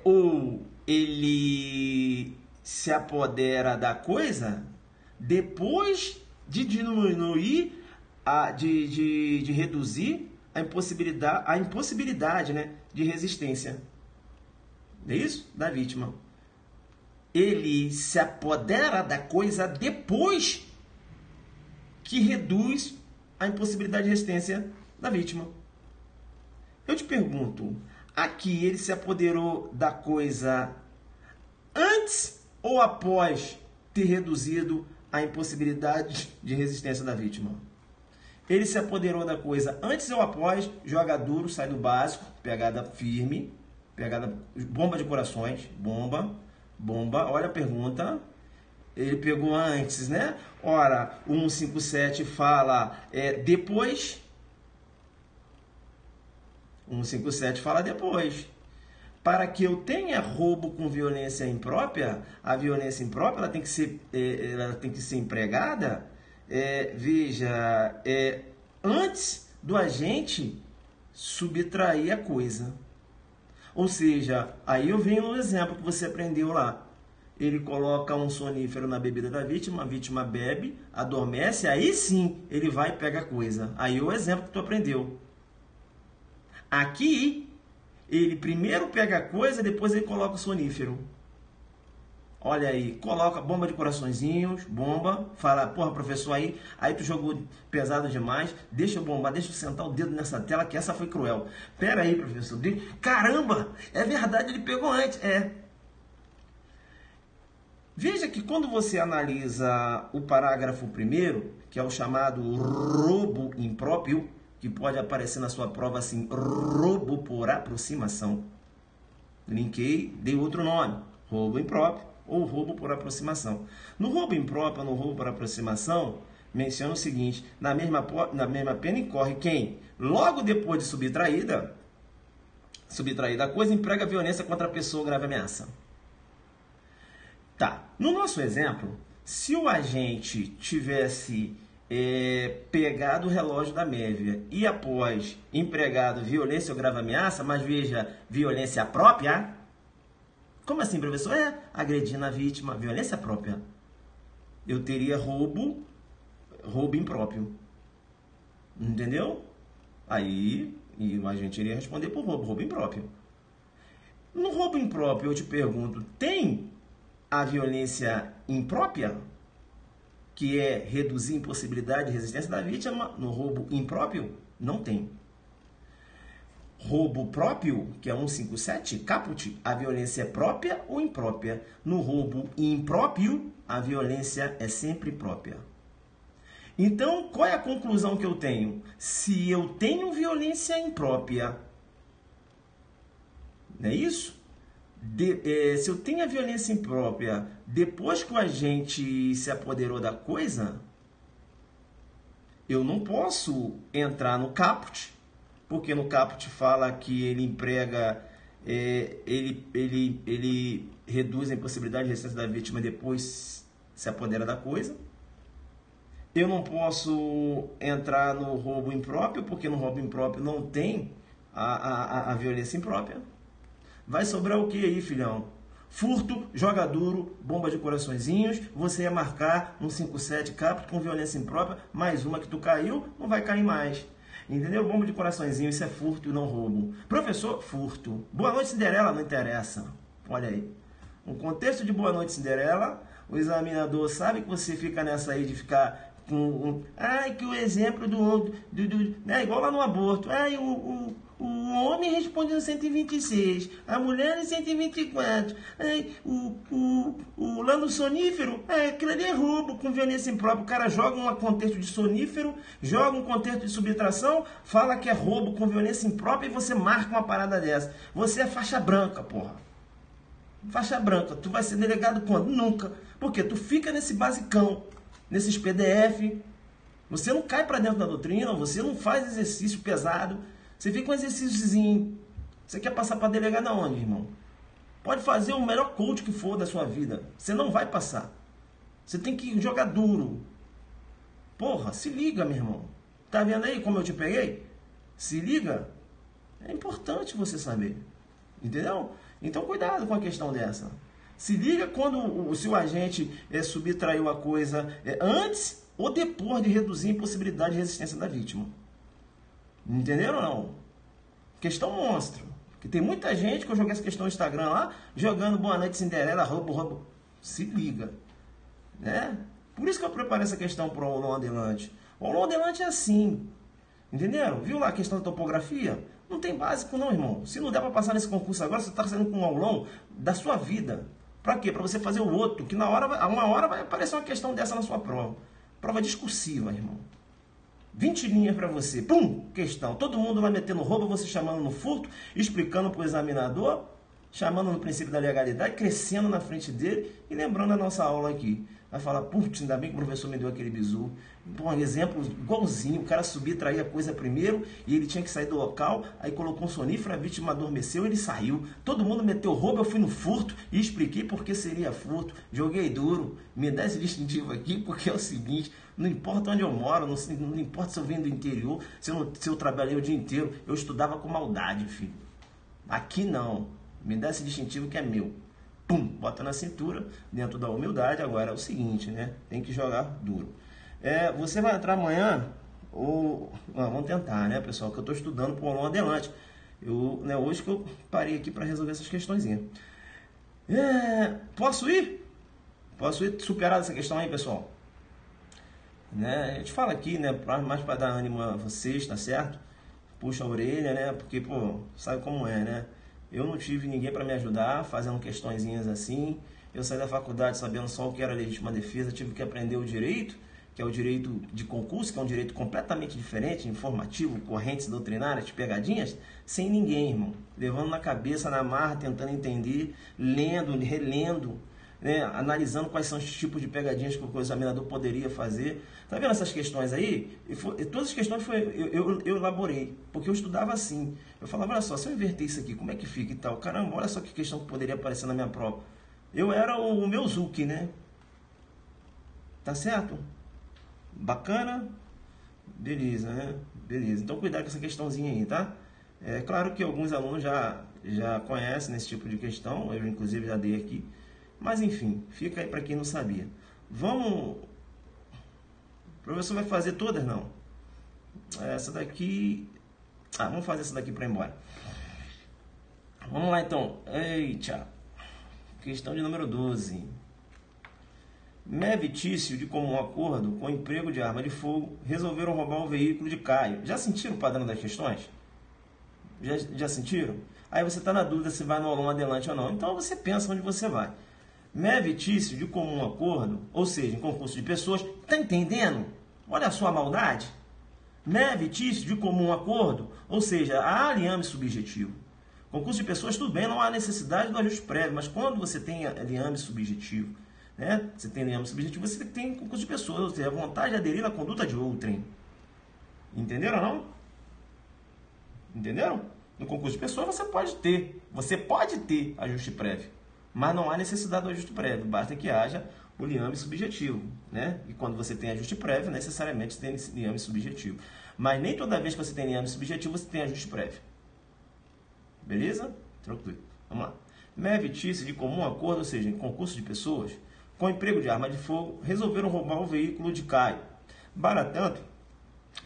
Ou ele se apodera da coisa depois de diminuir, de reduzir a impossibilidade, né, de resistência. É isso? Da vítima. Ele se apodera da coisa depois que reduz a impossibilidade de resistência da vítima. Eu te pergunto, aqui ele se apoderou da coisa antes ou após ter reduzido a impossibilidade de resistência da vítima? Ele se apoderou da coisa antes ou após? Joga duro, sai do básico, pegada firme, pegada bomba de corações, bomba, olha a pergunta. Ele pegou antes, né? Ora, o 157 fala depois. 157 fala depois. Para que eu tenha roubo com violência imprópria, a violência imprópria ela tem que ser empregada, antes do agente subtrair a coisa. Ou seja, aí eu venho no exemplo que você aprendeu lá. Ele coloca um sonífero na bebida da vítima, a vítima bebe, adormece, aí sim ele vai e pega a coisa. Aí é o exemplo que tu aprendeu. Aqui, ele primeiro pega a coisa, depois ele coloca o sonífero. Olha aí, coloca bomba de coraçõezinhos, bomba, fala, porra, professor, aí tu jogou pesado demais, deixa eu bombar, deixa eu sentar o dedo nessa tela, que essa foi cruel. Pera aí, professor, caramba, é verdade, ele pegou antes, Veja que quando você analisa o parágrafo primeiro, que é o chamado roubo impróprio, que pode aparecer na sua prova assim, roubo por aproximação. Linkei, dei outro nome, roubo impróprio ou roubo por aproximação. No roubo impróprio, no roubo por aproximação, menciona o seguinte, na mesma pena incorre quem, logo depois de subtraída a coisa, emprega violência contra a pessoa ou grave ameaça. Tá, no nosso exemplo, se o agente tivesse pegado o relógio da média e após empregado violência ou grave ameaça, mas veja, violência própria. Como assim, professor? Agredindo a vítima, violência própria. Eu teria roubo impróprio. Entendeu? Aí a gente iria responder por roubo impróprio. No roubo impróprio, eu te pergunto, tem a violência imprópria, que é reduzir a impossibilidade de resistência da vítima? No roubo impróprio, não tem. Roubo próprio, que é 157, caput, a violência é própria ou imprópria? No roubo impróprio, a violência é sempre própria. Então, qual é a conclusão que eu tenho? Se eu tenho violência imprópria, não é isso? Se eu tenho a violência imprópria depois que o agente se apoderou da coisa, eu não posso entrar no caput, porque no caput fala que ele emprega, ele reduz a impossibilidade de resistência da vítima depois se apodera da coisa. Eu não posso entrar no roubo impróprio, porque no roubo impróprio não tem a violência imprópria. Vai sobrar o que aí, filhão? Furto, joga duro, bomba de coraçõezinhos, você ia marcar um 5-7 caput com violência imprópria, mais uma que tu caiu, não vai cair mais. Entendeu? Bomba de coraçõezinho, isso é furto e não roubo. Professor, furto. Boa noite, Cinderela, não interessa. Olha aí. No contexto de Boa Noite, Cinderela, o examinador sabe que você fica nessa aí de ficar com... que o exemplo né, igual lá no aborto. O homem responde no 126, a mulher no 124. Lá no sonífero, aquilo ali é roubo com violência imprópria. O cara joga um contexto de sonífero, joga um contexto de subtração, fala que é roubo com violência imprópria e você marca uma parada dessa. Você é faixa branca, porra. Faixa branca. Tu vai ser delegado quando? Nunca. Porque tu fica nesse basicão, nesses PDF. Você não cai para dentro da doutrina, você não faz exercício pesado. Você fica um exercíciozinho. Você quer passar para delegado aonde, irmão? Pode fazer o melhor coach que for da sua vida. Você não vai passar. Você tem que jogar duro. Porra, se liga, meu irmão. Tá vendo aí como eu te peguei? Se liga. É importante você saber. Entendeu? Então, cuidado com a questão dessa. Se liga quando se o agente subtraiu a coisa antes ou depois de reduzir a impossibilidade de resistência da vítima. Entenderam ou não? Questão monstro. Que tem muita gente que eu joguei essa questão no Instagram lá, jogando Boa Noite Cinderela, roubo. Se liga. Né? Por isso que eu preparei essa questão para o aulão adelante. O aulão adelante é assim. Entenderam? Viu lá a questão da topografia? Não tem básico não, irmão. Se não der para passar nesse concurso agora, você está saindo com um aulão da sua vida. Para quê? Para você fazer o outro, que uma hora vai aparecer uma questão dessa na sua prova. Prova discursiva, irmão. 20 linhas para você. Pum! Questão. Todo mundo vai metendo roubo, você chamando no furto, explicando para o examinador, chamando no princípio da legalidade, crescendo na frente dele e lembrando a nossa aula aqui. Vai falar, putz, ainda bem que o professor me deu aquele bizu. Um exemplo igualzinho, o cara subia, traía a coisa primeiro e ele tinha que sair do local, aí colocou um sonífero, a vítima adormeceu, ele saiu. Todo mundo meteu roubo, eu fui no furto e expliquei por que seria furto. Joguei duro, me dá esse distintivo aqui porque é o seguinte, não importa onde eu moro, não importa se eu venho do interior, se eu trabalhei o dia inteiro, eu estudava com maldade, filho. Aqui não, me dá esse distintivo que é meu. Pum, bota na cintura, dentro da humildade. Agora é o seguinte, né? Tem que jogar duro. Você vai entrar amanhã, vamos tentar, né, pessoal? Que eu estou estudando para o aulão adelante. Hoje que eu parei aqui para resolver essas questõezinhas. Posso ir? Posso ir superar essa questão aí, pessoal? Né? A gente fala aqui, né? Mais para dar ânimo a vocês, tá certo? Puxa a orelha, né? Porque, pô, sabe como é, né? Eu não tive ninguém para me ajudar, fazendo questõezinhas assim. Eu saí da faculdade sabendo só o que era legítima defesa, tive que aprender o direito, que é o direito de concurso, que é um direito completamente diferente, informativo, correntes doutrinárias, pegadinhas, sem ninguém, irmão. Levando na cabeça, na marra, tentando entender, lendo, relendo, né? Analisando quais são os tipos de pegadinhas que o examinador poderia fazer. Tá vendo essas questões aí? Todas as questões eu elaborei, porque eu estudava assim. Eu falava, olha só, se eu inverter isso aqui, como é que fica e tal? Caramba, olha só que questão que poderia aparecer na minha prova. Eu era o meu Zuki, né? Tá certo? Bacana? Beleza, né? Beleza. Então cuidado com essa questãozinha aí, tá? É claro que alguns alunos já conhecem esse tipo de questão, eu inclusive já dei aqui. Mas enfim, fica aí para quem não sabia. Vamos... O professor vai fazer todas? Não. Essa daqui... vamos fazer essa daqui para ir embora. Vamos lá então. Eita. Questão de número 12. Mev e Tício, de comum acordo, com o emprego de arma de fogo, resolveram roubar o veículo de Caio. Já sentiram o padrão das questões? Já sentiram? Aí você está na dúvida se vai no aulão adelante ou não. Então você pensa onde você vai. Mev e Tício, de comum acordo, ou seja, em concurso de pessoas, está entendendo? Olha a sua maldade. Mev e Tício, de comum acordo, ou seja, há liame subjetivo. Concurso de pessoas, tudo bem, não há necessidade do ajuste prévio, mas quando você tem liame subjetivo, né? Você tem liame subjetivo, você tem concurso de pessoas, ou seja, a vontade de aderir à conduta de outrem. Entenderam ou não? Entenderam? No concurso de pessoas você pode ter ajuste prévio, mas não há necessidade do ajuste prévio, basta que haja o liame subjetivo, né? E quando você tem ajuste prévio, necessariamente você tem liame subjetivo. Mas nem toda vez que você tem liame subjetivo, você tem ajuste prévio. Beleza? Tranquilo. Vamos lá. Mev e Tício, de comum acordo, ou seja, em concurso de pessoas, com emprego de arma de fogo, resolveram roubar o veículo de Caio. Para tanto,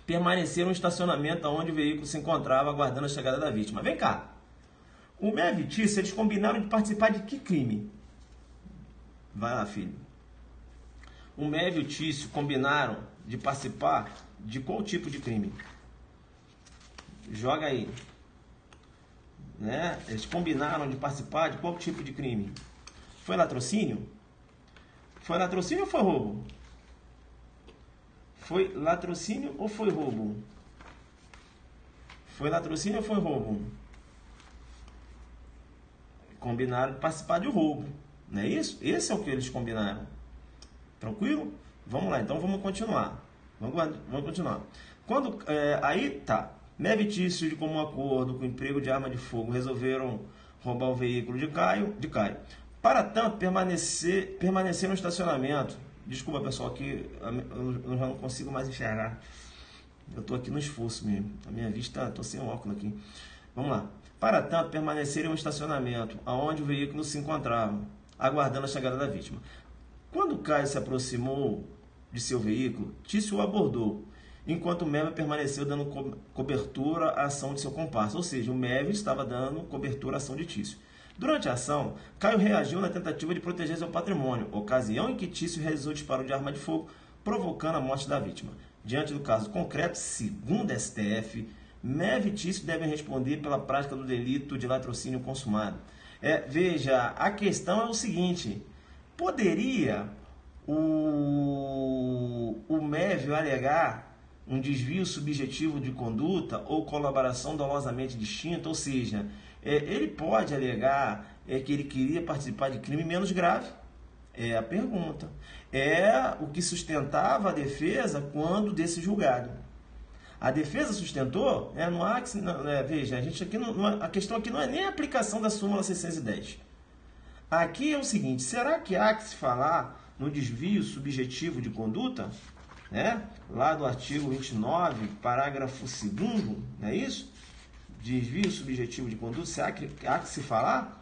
permaneceram no estacionamento onde o veículo se encontrava aguardando a chegada da vítima. Vem cá. O Mev e Tício, eles combinaram de participar de que crime? Vai lá, filho. O Mev e o Tício combinaram de participar de qual tipo de crime? Joga aí. Né? Eles combinaram de participar de qual tipo de crime? Foi latrocínio? Foi latrocínio ou foi roubo? Foi latrocínio ou foi roubo? Foi latrocínio ou foi roubo? Combinaram de participar de roubo. Não é isso? Esse é o que eles combinaram. Tranquilo? Vamos lá, então vamos continuar. Vamos continuar. Aí tá. Mev e Tício, de comum acordo com o emprego de arma de fogo, resolveram roubar o veículo de Caio. Para tanto, permaneceram no estacionamento. Desculpa, pessoal, aqui eu já não consigo mais enxergar. Eu estou aqui no esforço mesmo. A minha vista, estou sem óculos aqui. Vamos lá. Para tanto, permaneceram no estacionamento, aonde o veículo se encontrava, aguardando a chegada da vítima. Quando Caio se aproximou de seu veículo, Tício o abordou, enquanto o Mev permaneceu dando cobertura à ação de seu comparsa. Ou seja, o Mev estava dando cobertura à ação de Tício. Durante a ação, Caio reagiu na tentativa de proteger seu patrimônio, ocasião em que Tício realizou disparo de arma de fogo, provocando a morte da vítima. Diante do caso concreto, segundo a STF, Mev e Tício devem responder pela prática do delito de latrocínio consumado. Veja, a questão é o seguinte: poderia o Mev alegar um desvio subjetivo de conduta ou colaboração dolosamente distinta? Ou seja, ele pode alegar que ele queria participar de crime menos grave? É a pergunta. É o que sustentava a defesa quando desse julgado. A defesa sustentou? Não há que, veja, a questão aqui não é nem a aplicação da súmula 610. Aqui é o seguinte: será que há que se falar no desvio subjetivo de conduta? Lá do artigo 29, parágrafo 2º, não é isso? Desvio subjetivo de conduta, será que há que se falar?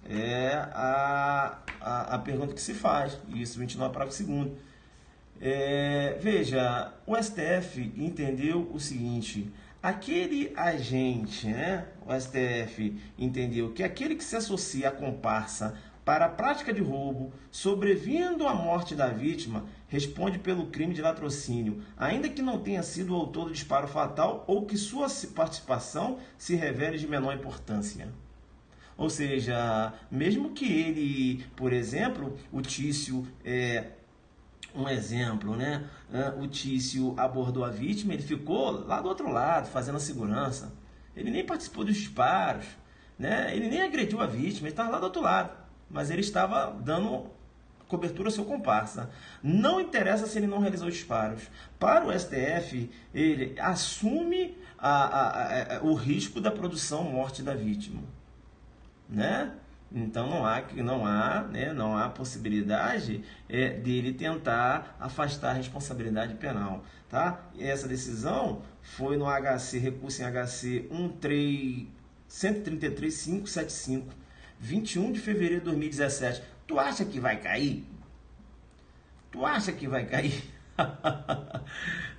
É a pergunta que se faz. Isso, 29, parágrafo 2º. Veja, o STF entendeu o seguinte: aquele agente, o STF entendeu que aquele que se associa à comparsa para a prática de roubo, sobrevindo à morte da vítima, responde pelo crime de latrocínio, ainda que não tenha sido o autor do disparo fatal ou que sua participação se revele de menor importância. Ou seja, mesmo que ele, por exemplo, o Tício um exemplo, o Tício abordou a vítima, ele ficou lá do outro lado, fazendo a segurança. Ele nem participou dos disparos, ele nem agrediu a vítima, ele estava lá do outro lado. Mas ele estava dando cobertura ao seu comparsa. Não interessa se ele não realizou disparos. Para o STF, ele assume o risco da produção morte da vítima. Então não há possibilidade dele tentar afastar a responsabilidade penal, tá? E essa decisão foi no HC, recurso em HC 133.575, 21 de fevereiro de 2017. Tu acha que vai cair? Tu acha que vai cair?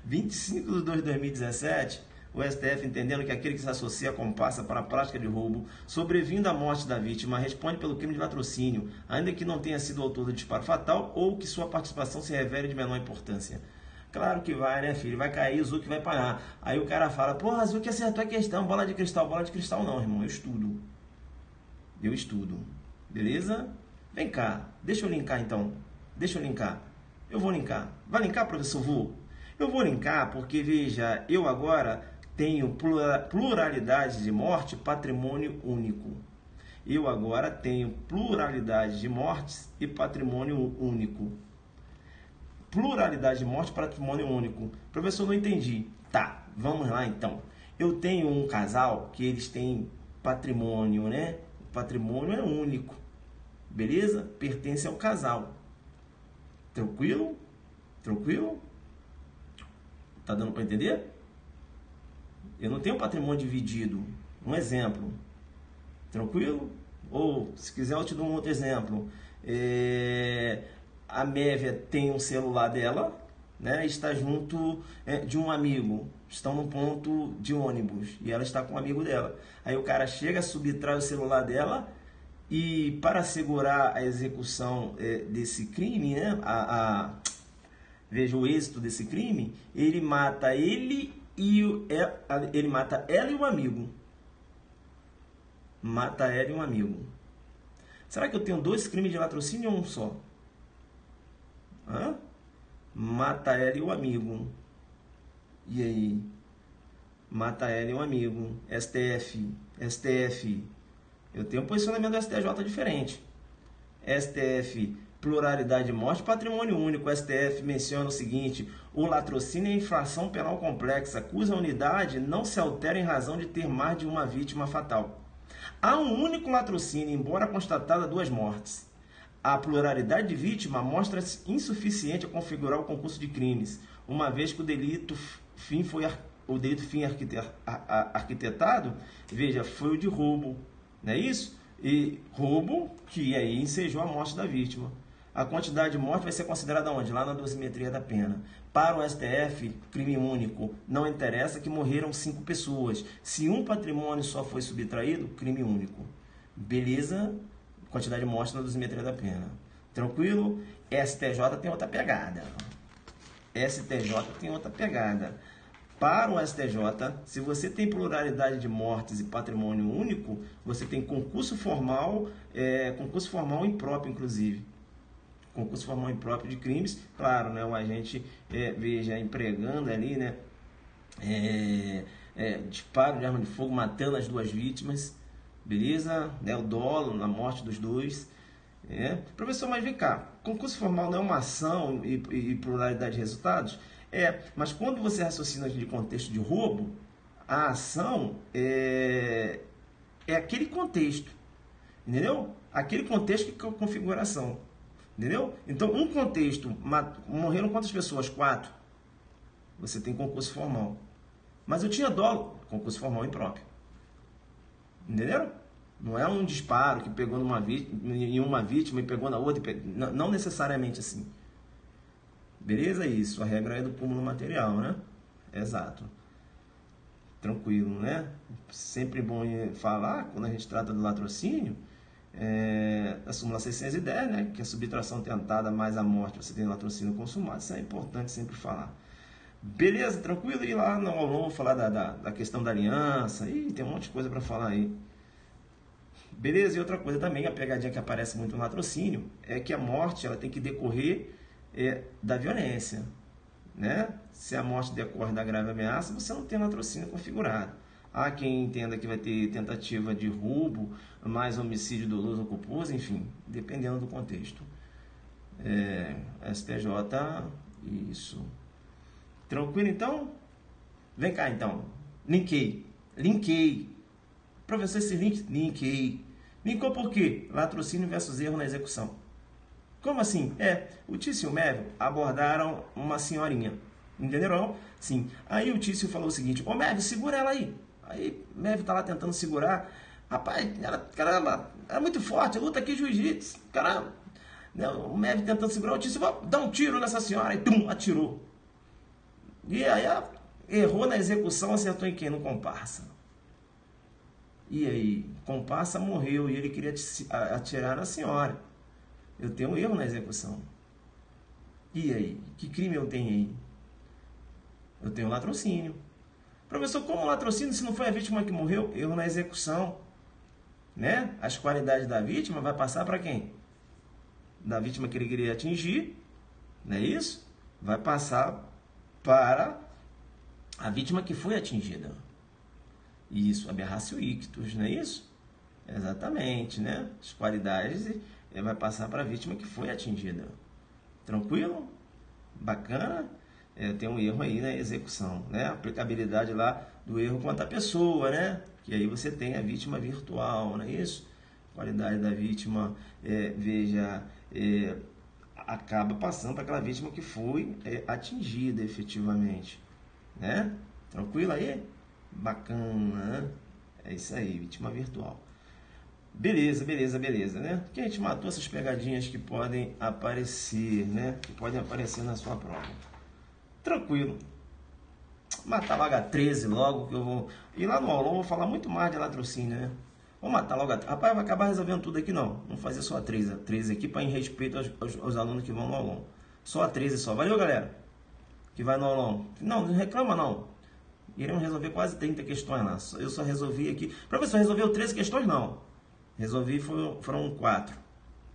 25 de 2 de 2017, o STF, entendendo que aquele que se associa com passa para a prática de roubo, sobrevindo à morte da vítima, responde pelo crime de latrocínio, ainda que não tenha sido autor do disparo fatal ou que sua participação se revele de menor importância. Claro que vai, né, filho? Vai cair, o Zuc vai pagar. Aí o cara fala, porra, Zuc acertou a questão, bola de cristal. Bola de cristal não, irmão, eu estudo. Eu estudo. Beleza? Vem cá, deixa eu linkar então. Deixa eu linkar. Eu vou linkar. Vai linkar, professor Vu? Eu vou linkar porque, veja, eu agora tenho pluralidade de morte, patrimônio único. Eu agora tenho pluralidade de mortes e patrimônio único. Pluralidade de morte, patrimônio único. Professor, não entendi. Tá, vamos lá então. Eu tenho um casal que eles têm patrimônio, né? O patrimônio é único. Beleza? Pertence ao casal. Tranquilo? Tranquilo? Tá dando para entender? Eu não tenho patrimônio dividido. Um exemplo. Tranquilo? Ou, se quiser, eu te dou um outro exemplo. A Mévia tem um celular dela, né? Está junto de um amigo. Estão num ponto de ônibus. E ela está com um amigo dela. Aí o cara chega, subtrai o celular dela. E para assegurar a execução desse crime, né? Veja o êxito desse crime, ele mata ele mata ela e o amigo. Mata ela e um amigo. Será que eu tenho 2 crimes de latrocínio ou um só? Hã? Mata ela e o amigo. E aí? Mata ela e um amigo. STF. Eu tenho um posicionamento do STJ diferente. STF, pluralidade de morte, patrimônio único. O STF menciona o seguinte: o latrocínio é infração penal complexa, cuja unidade não se altera em razão de ter mais de uma vítima fatal. Há um único latrocínio, embora constatada 2 mortes. A pluralidade de vítima mostra-se insuficiente a configurar o concurso de crimes, uma vez que o delito fim arquitetado, veja, foi o de roubo. Não é isso? E roubo que aí ensejou a morte da vítima. A quantidade de morte vai ser considerada onde? Lá na dosimetria da pena. Para o STF, crime único. Não interessa que morreram 5 pessoas. Se um patrimônio só foi subtraído, crime único. Beleza? Quantidade de morte na dosimetria da pena. Tranquilo? STJ tem outra pegada. Para o STJ, se você tem pluralidade de mortes e patrimônio único, você tem concurso formal impróprio, inclusive. Concurso formal impróprio de crimes, claro, né? O agente veja empregando ali, né? Disparo de arma de fogo, matando as 2 vítimas, beleza? O dolo na morte dos 2. Professor, mas vem cá, concurso formal não é uma ação e pluralidade de resultados? Mas quando você raciocina de contexto de roubo, a ação é aquele contexto, entendeu? Aquele contexto que é a configuração, entendeu? Então, um contexto, morreram quantas pessoas? 4. Você tem concurso formal. Mas eu tinha dolo, concurso formal impróprio. Entenderam? Não é um disparo que pegou em uma vítima e pegou na outra. Não necessariamente assim. Beleza? Isso. A regra é do cúmulo material, né? Exato. Tranquilo, né? Sempre bom falar, quando a gente trata do latrocínio, a súmula 610, né? Que a subtração tentada mais a morte, você tem latrocínio consumado. Isso é importante sempre falar. Beleza? Tranquilo? E lá no aulão vou falar da questão da aliança. Ih, tem um monte de coisa para falar aí. Beleza? E outra coisa também, a pegadinha que aparece muito no latrocínio, é que a morte ela tem que decorrer da violência, né? Se a morte decorre da grave ameaça, você não tem latrocínio configurado. Há quem entenda que vai ter tentativa de roubo, mais homicídio doloso ou culposo, enfim, dependendo do contexto. STJ, isso. Tranquilo, então? Vem cá, então. Linkei. Professor, esse link? Linkei. Vincou por quê? Latrocínio versus erro na execução. Como assim? O Tício e o Mévio abordaram uma senhorinha. Entenderam? Sim. Aí o Tício falou o seguinte: ô Mévio, segura ela aí. Aí o Mévio tá lá tentando segurar. Rapaz, caramba, era muito forte, luta aqui jiu-jitsu. Caramba. O Mévio tentando segurar o Tício, dá um tiro nessa senhora. E tum, atirou. E aí errou na execução, acertou em quem? No comparsa. E aí, comparsa morreu e ele queria atirar na senhora. Eu tenho um erro na execução. E aí? Que crime eu tenho aí? Eu tenho latrocínio. Professor, como latrocínio se não foi a vítima que morreu? Erro na execução. Né? As qualidades da vítima vai passar para quem? Da vítima que ele queria atingir. Não é isso? Vai passar para a vítima que foi atingida. Isso, aberratio ictus, não é isso? Exatamente, né? As qualidades vai passar para a vítima que foi atingida. Tranquilo? Bacana? Tem um erro aí na execução, né? Aplicabilidade lá do erro quanto à pessoa, né? Que aí você tem a vítima virtual, não é isso? Qualidade da vítima, acaba passando para aquela vítima que foi atingida efetivamente, né? Tranquilo aí? Bacana, né? É isso aí, vítima virtual. Beleza, né? Que a gente matou essas pegadinhas que podem aparecer, né? Que podem aparecer na sua prova. Tranquilo. Matar logo a 13 logo, que eu vou... E lá no aulão eu vou falar muito mais de latrocínio, né? Vou matar logo a... Rapaz, vai acabar resolvendo tudo aqui, não. Vamos fazer só a 13 aqui, para em respeito aos alunos que vão no aulão. Só a 13 só. Valeu, galera? Que vai no aulão. Não reclama, não. Iremos resolver quase 30 questões lá. Eu só resolvi aqui... Professor, resolveu 13 questões? Não. Resolvi, foram 4.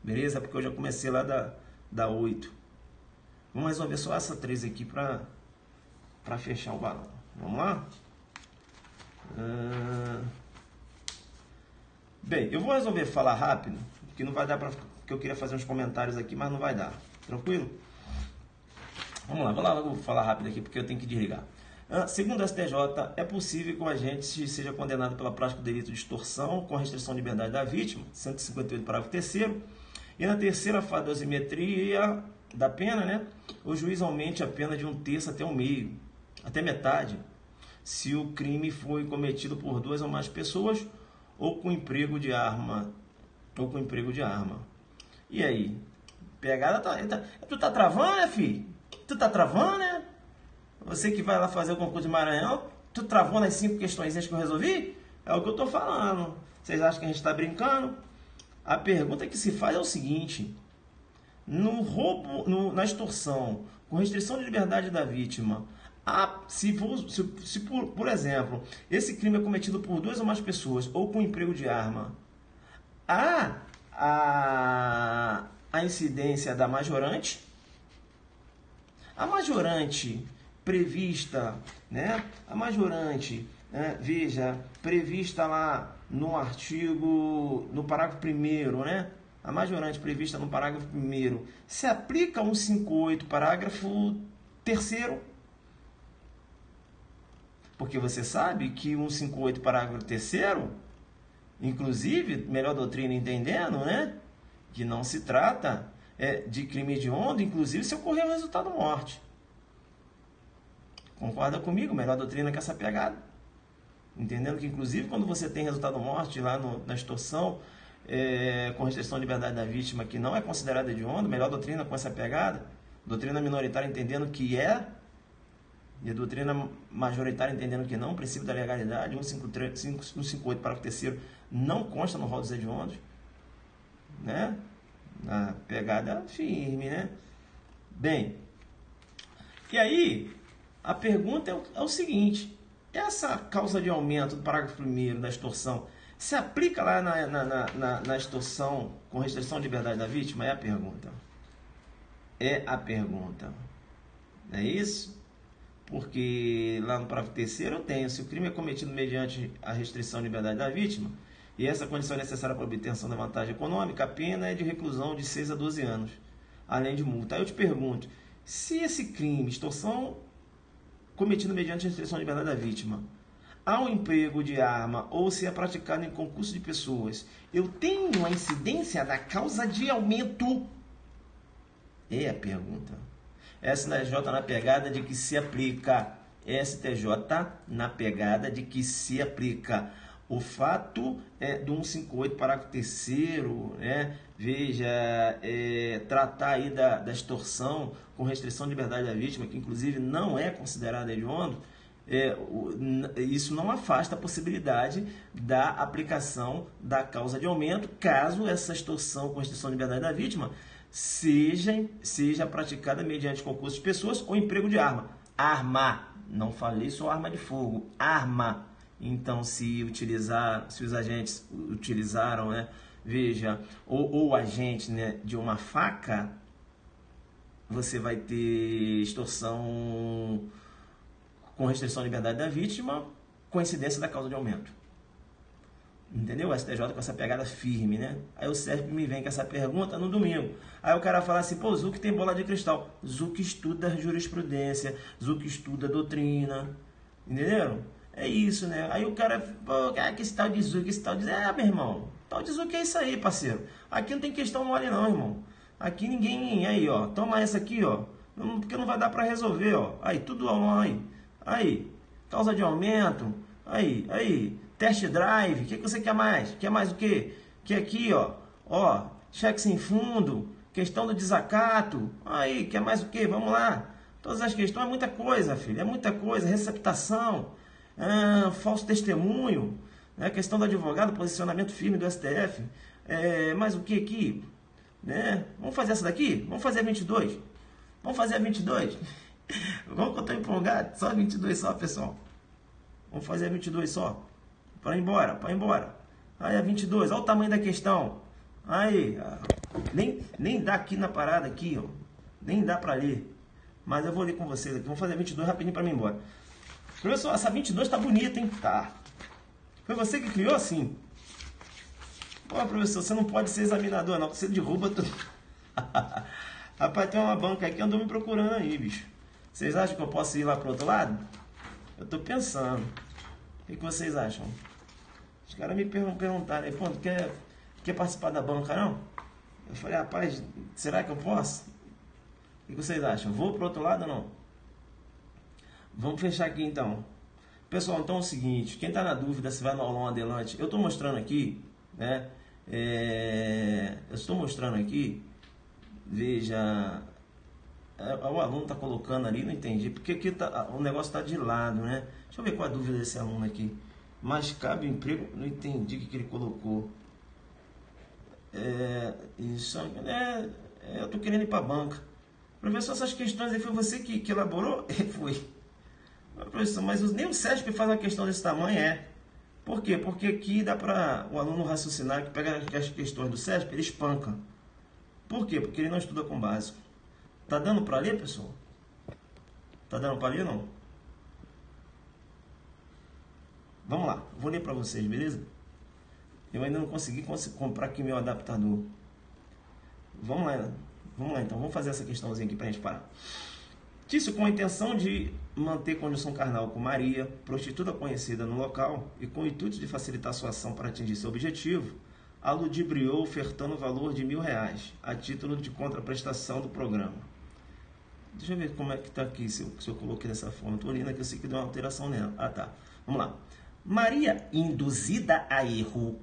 Beleza? Porque eu já comecei lá da 8. Vamos resolver só essa 13 aqui para fechar o balão. Vamos lá? Bem, eu vou resolver falar rápido, porque não vai dar para... Porque eu queria fazer uns comentários aqui, mas não vai dar. Tranquilo? Vamos lá, vou falar rápido aqui, porque eu tenho que desligar. Segundo o STJ, é possível que o agente seja condenado pela prática do delito de extorsão com restrição de liberdade da vítima, 158, parágrafo 3º, e na terceira fase da dosimetria da pena, né, o juiz aumente a pena de 1/3 até 1/2, até metade, se o crime foi cometido por 2 ou mais pessoas ou com emprego de arma. E aí? Pegada tu tá travando, né, filho? Tu tá travando, né? Você que vai lá fazer o concurso de Maranhão, tu travou nas 5 questões que eu resolvi? É o que eu tô falando. Vocês acham que a gente tá brincando? A pergunta que se faz é o seguinte: no roubo, na extorsão, com restrição de liberdade da vítima, se por exemplo, esse crime é cometido por 2 ou mais pessoas ou com emprego de arma, a incidência da majorante. A majorante prevista, né? A majorante, né? Veja, prevista lá no artigo, no parágrafo 1º, né? A majorante prevista no parágrafo 1º se aplica ao 158, parágrafo 3º. Porque você sabe que o 158, parágrafo 3º, inclusive, melhor doutrina entendendo, né? Que não se trata de crime hediondo, inclusive se ocorrer o resultado morte. Concorda comigo? Melhor doutrina que essa pegada. Entendendo que, inclusive, quando você tem resultado morte lá na extorsão, com restrição de liberdade da vítima, que não é considerada hediondo, melhor doutrina com essa pegada. Doutrina minoritária entendendo que é, e a doutrina majoritária entendendo que não, princípio da legalidade, 158, parágrafo 3º, não consta no rol dos hediondos, né? Na pegada firme, né? Bem, e aí, a pergunta é o seguinte: essa causa de aumento do parágrafo 1º da extorsão se aplica lá na extorsão com restrição de liberdade da vítima? É a pergunta. É isso? Porque lá no parágrafo 3º eu tenho: se o crime é cometido mediante a restrição de liberdade da vítima, e essa condição é necessária para a obtenção da vantagem econômica, a pena é de reclusão de 6 a 12 anos, além de multa. Aí eu te pergunto: se esse crime, extorsão, cometido mediante a restrição de liberdade da vítima, ao emprego de arma ou se é praticado em concurso de pessoas, eu tenho a incidência da causa de aumento? É a pergunta. STJ na pegada de que se aplica. STJ na pegada de que se aplica. O fato do 158, parágrafo 3º, né? Veja, tratar aí da extorsão com restrição de liberdade da vítima, que inclusive não é considerada hediondo, isso não afasta a possibilidade da aplicação da causa de aumento, caso essa extorsão com restrição de liberdade da vítima seja praticada mediante concurso de pessoas ou emprego de arma. Arma, não falei só arma de fogo, arma. Então, se os agentes utilizaram, né, veja, ou agente, né, de uma faca, você vai ter extorsão com restrição à liberdade da vítima, coincidência da causa de aumento. Entendeu? O STJ com essa pegada firme, né? Aí o Sérgio me vem com essa pergunta no domingo. Aí o cara fala assim, pô, Zuc tem bola de cristal. Zuc estuda jurisprudência, Zuc estuda doutrina, entenderam? É isso, né? Aí o cara, pô, que esse tal de Zuc, esse tal de... meu irmão, tal de Zuc é isso aí, parceiro. Aqui não tem questão mole não, irmão. Aqui ninguém... Aí, ó, toma essa aqui, ó. Porque não vai dar pra resolver, ó. Aí, tudo aí. Aí, causa de aumento. Aí, test drive. O que você quer mais? Quer mais o quê? Que aqui, ó, cheque sem fundo, questão do desacato. Aí, quer mais o quê? Vamos lá. Todas as questões, é muita coisa, filho. É muita coisa. Receptação. Falso testemunho, né? Questão do advogado, posicionamento firme do STF, mais o que aqui? Né? Vamos fazer essa daqui? Vamos fazer a 22? Vamos fazer a 22? Vamos que eu estou empolgado, só a 22 só, pessoal. Vamos fazer a 22 só, para ir embora. Aí a 22, olha o tamanho da questão. Aí, nem dá aqui na parada, aqui, ó. Nem dá para ler. Mas eu vou ler com vocês aqui, vamos fazer a 22 rapidinho para mim ir embora. Professor, essa 22 tá bonita, hein? Tá. Foi você que criou assim? Pô, professor, você não pode ser examinador, não, porque você derruba tudo. Rapaz, tem uma banca aí que andou me procurando aí, bicho. Vocês acham que eu posso ir lá pro outro lado? Eu tô pensando. O que vocês acham? Os caras me perguntaram aí, pô, quer participar da banca, não? Eu falei, rapaz, será que eu posso? O que vocês acham? Vou pro outro lado ou não? Vamos fechar aqui então. Pessoal, então é o seguinte, quem está na dúvida se vai no aulão adelante, eu estou mostrando aqui, né? Eu estou mostrando aqui, veja, o aluno está colocando ali, não entendi, porque aqui o negócio está de lado, né? Deixa eu ver qual a dúvida desse aluno aqui. Mas cabe emprego, não entendi o que ele colocou. Eu estou querendo ir para a banca. Professor, essas questões aí foi você que elaborou? Foi. Professor, mas nem o SESP faz uma questão desse tamanho, Por quê? Porque aqui dá para o aluno raciocinar que pega as questões do SESP, ele espanca. Por quê? Porque ele não estuda com básico. Tá dando para ler, pessoal? Tá dando para ler, não? Vamos lá, vou ler para vocês, beleza? Eu ainda não consegui comprar aqui meu adaptador. Vamos lá então, vamos fazer essa questãozinha aqui para a gente parar. Tício, com a intenção de manter condição carnal com Maria, prostituta conhecida no local, e com o intuito de facilitar sua ação para atingir seu objetivo, a ludibriou ofertando o valor de R$1.000 a título de contraprestação do programa. Deixa eu ver como é que está aqui, se eu coloquei dessa forma. Estou olhando aqui, eu sei que deu uma alteração nela. Ah, tá. Vamos lá. Maria induzida a erro.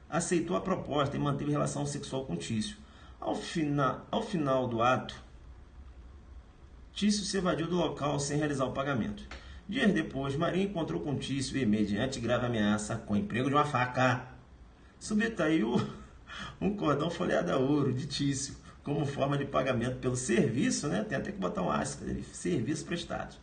Aceitou a proposta e manteve relação sexual com Tício. Ao final do ato, Tício se evadiu do local sem realizar o pagamento. Dias depois, Maria encontrou com Tício e, mediante grave ameaça, com o emprego de uma faca, subtraiu um cordão folheado a ouro de Tício, como forma de pagamento pelo serviço, né? Tem até que botar um aspas ali, serviços prestados.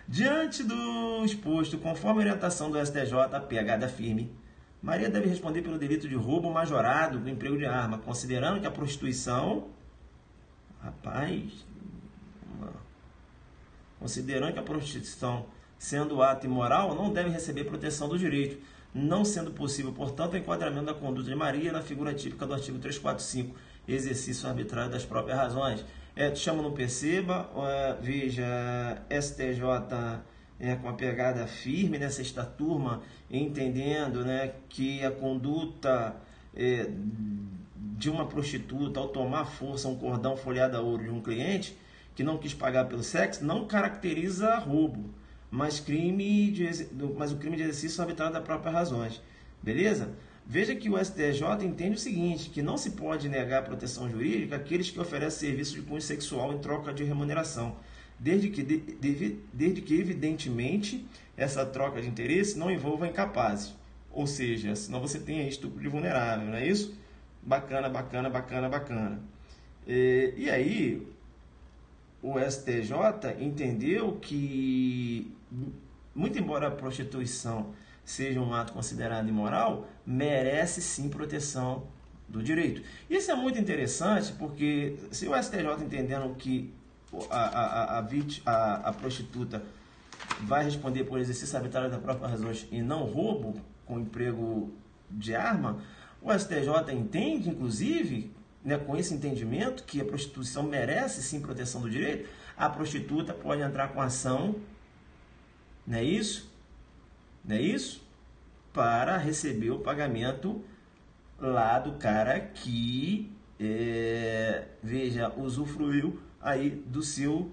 Diante do exposto, conforme a orientação do STJ, a pegada firme, Maria deve responder pelo delito de roubo majorado do emprego de arma, considerando que a prostituição... Considerando que a prostituição, sendo ato imoral, não deve receber proteção do direito, não sendo possível, portanto, o enquadramento da conduta de Maria na figura típica do artigo 345, exercício arbitrário das próprias razões. Te chamo no perceba, veja, STJ com a pegada firme nessa sexta turma, entendendo, né, que a conduta de uma prostituta ao tomar força um cordão folheado a ouro de um cliente que não quis pagar pelo sexo não caracteriza roubo, mas o crime de exercício arbitrário das próprias razões. Beleza? Veja que o STJ entende o seguinte, que não se pode negar proteção jurídica àqueles que oferecem serviço de cunho sexual em troca de remuneração, desde que evidentemente essa troca de interesse não envolva incapazes. Ou seja, senão você tem estupro de vulnerável, não é isso? Bacana, bacana, bacana, bacana. E aí, o STJ entendeu que, muito embora a prostituição seja um ato considerado imoral, merece sim proteção do direito. Isso é muito interessante porque se o STJ entendendo que a prostituta vai responder por exercício arbitrário das próprias razões e não roubo com emprego de arma, o STJ entende, inclusive, né, com esse entendimento que a prostituição merece sim proteção do direito, a prostituta pode entrar com ação, não é isso? Não é isso? Para receber o pagamento lá do cara que, veja, usufruiu aí do seu,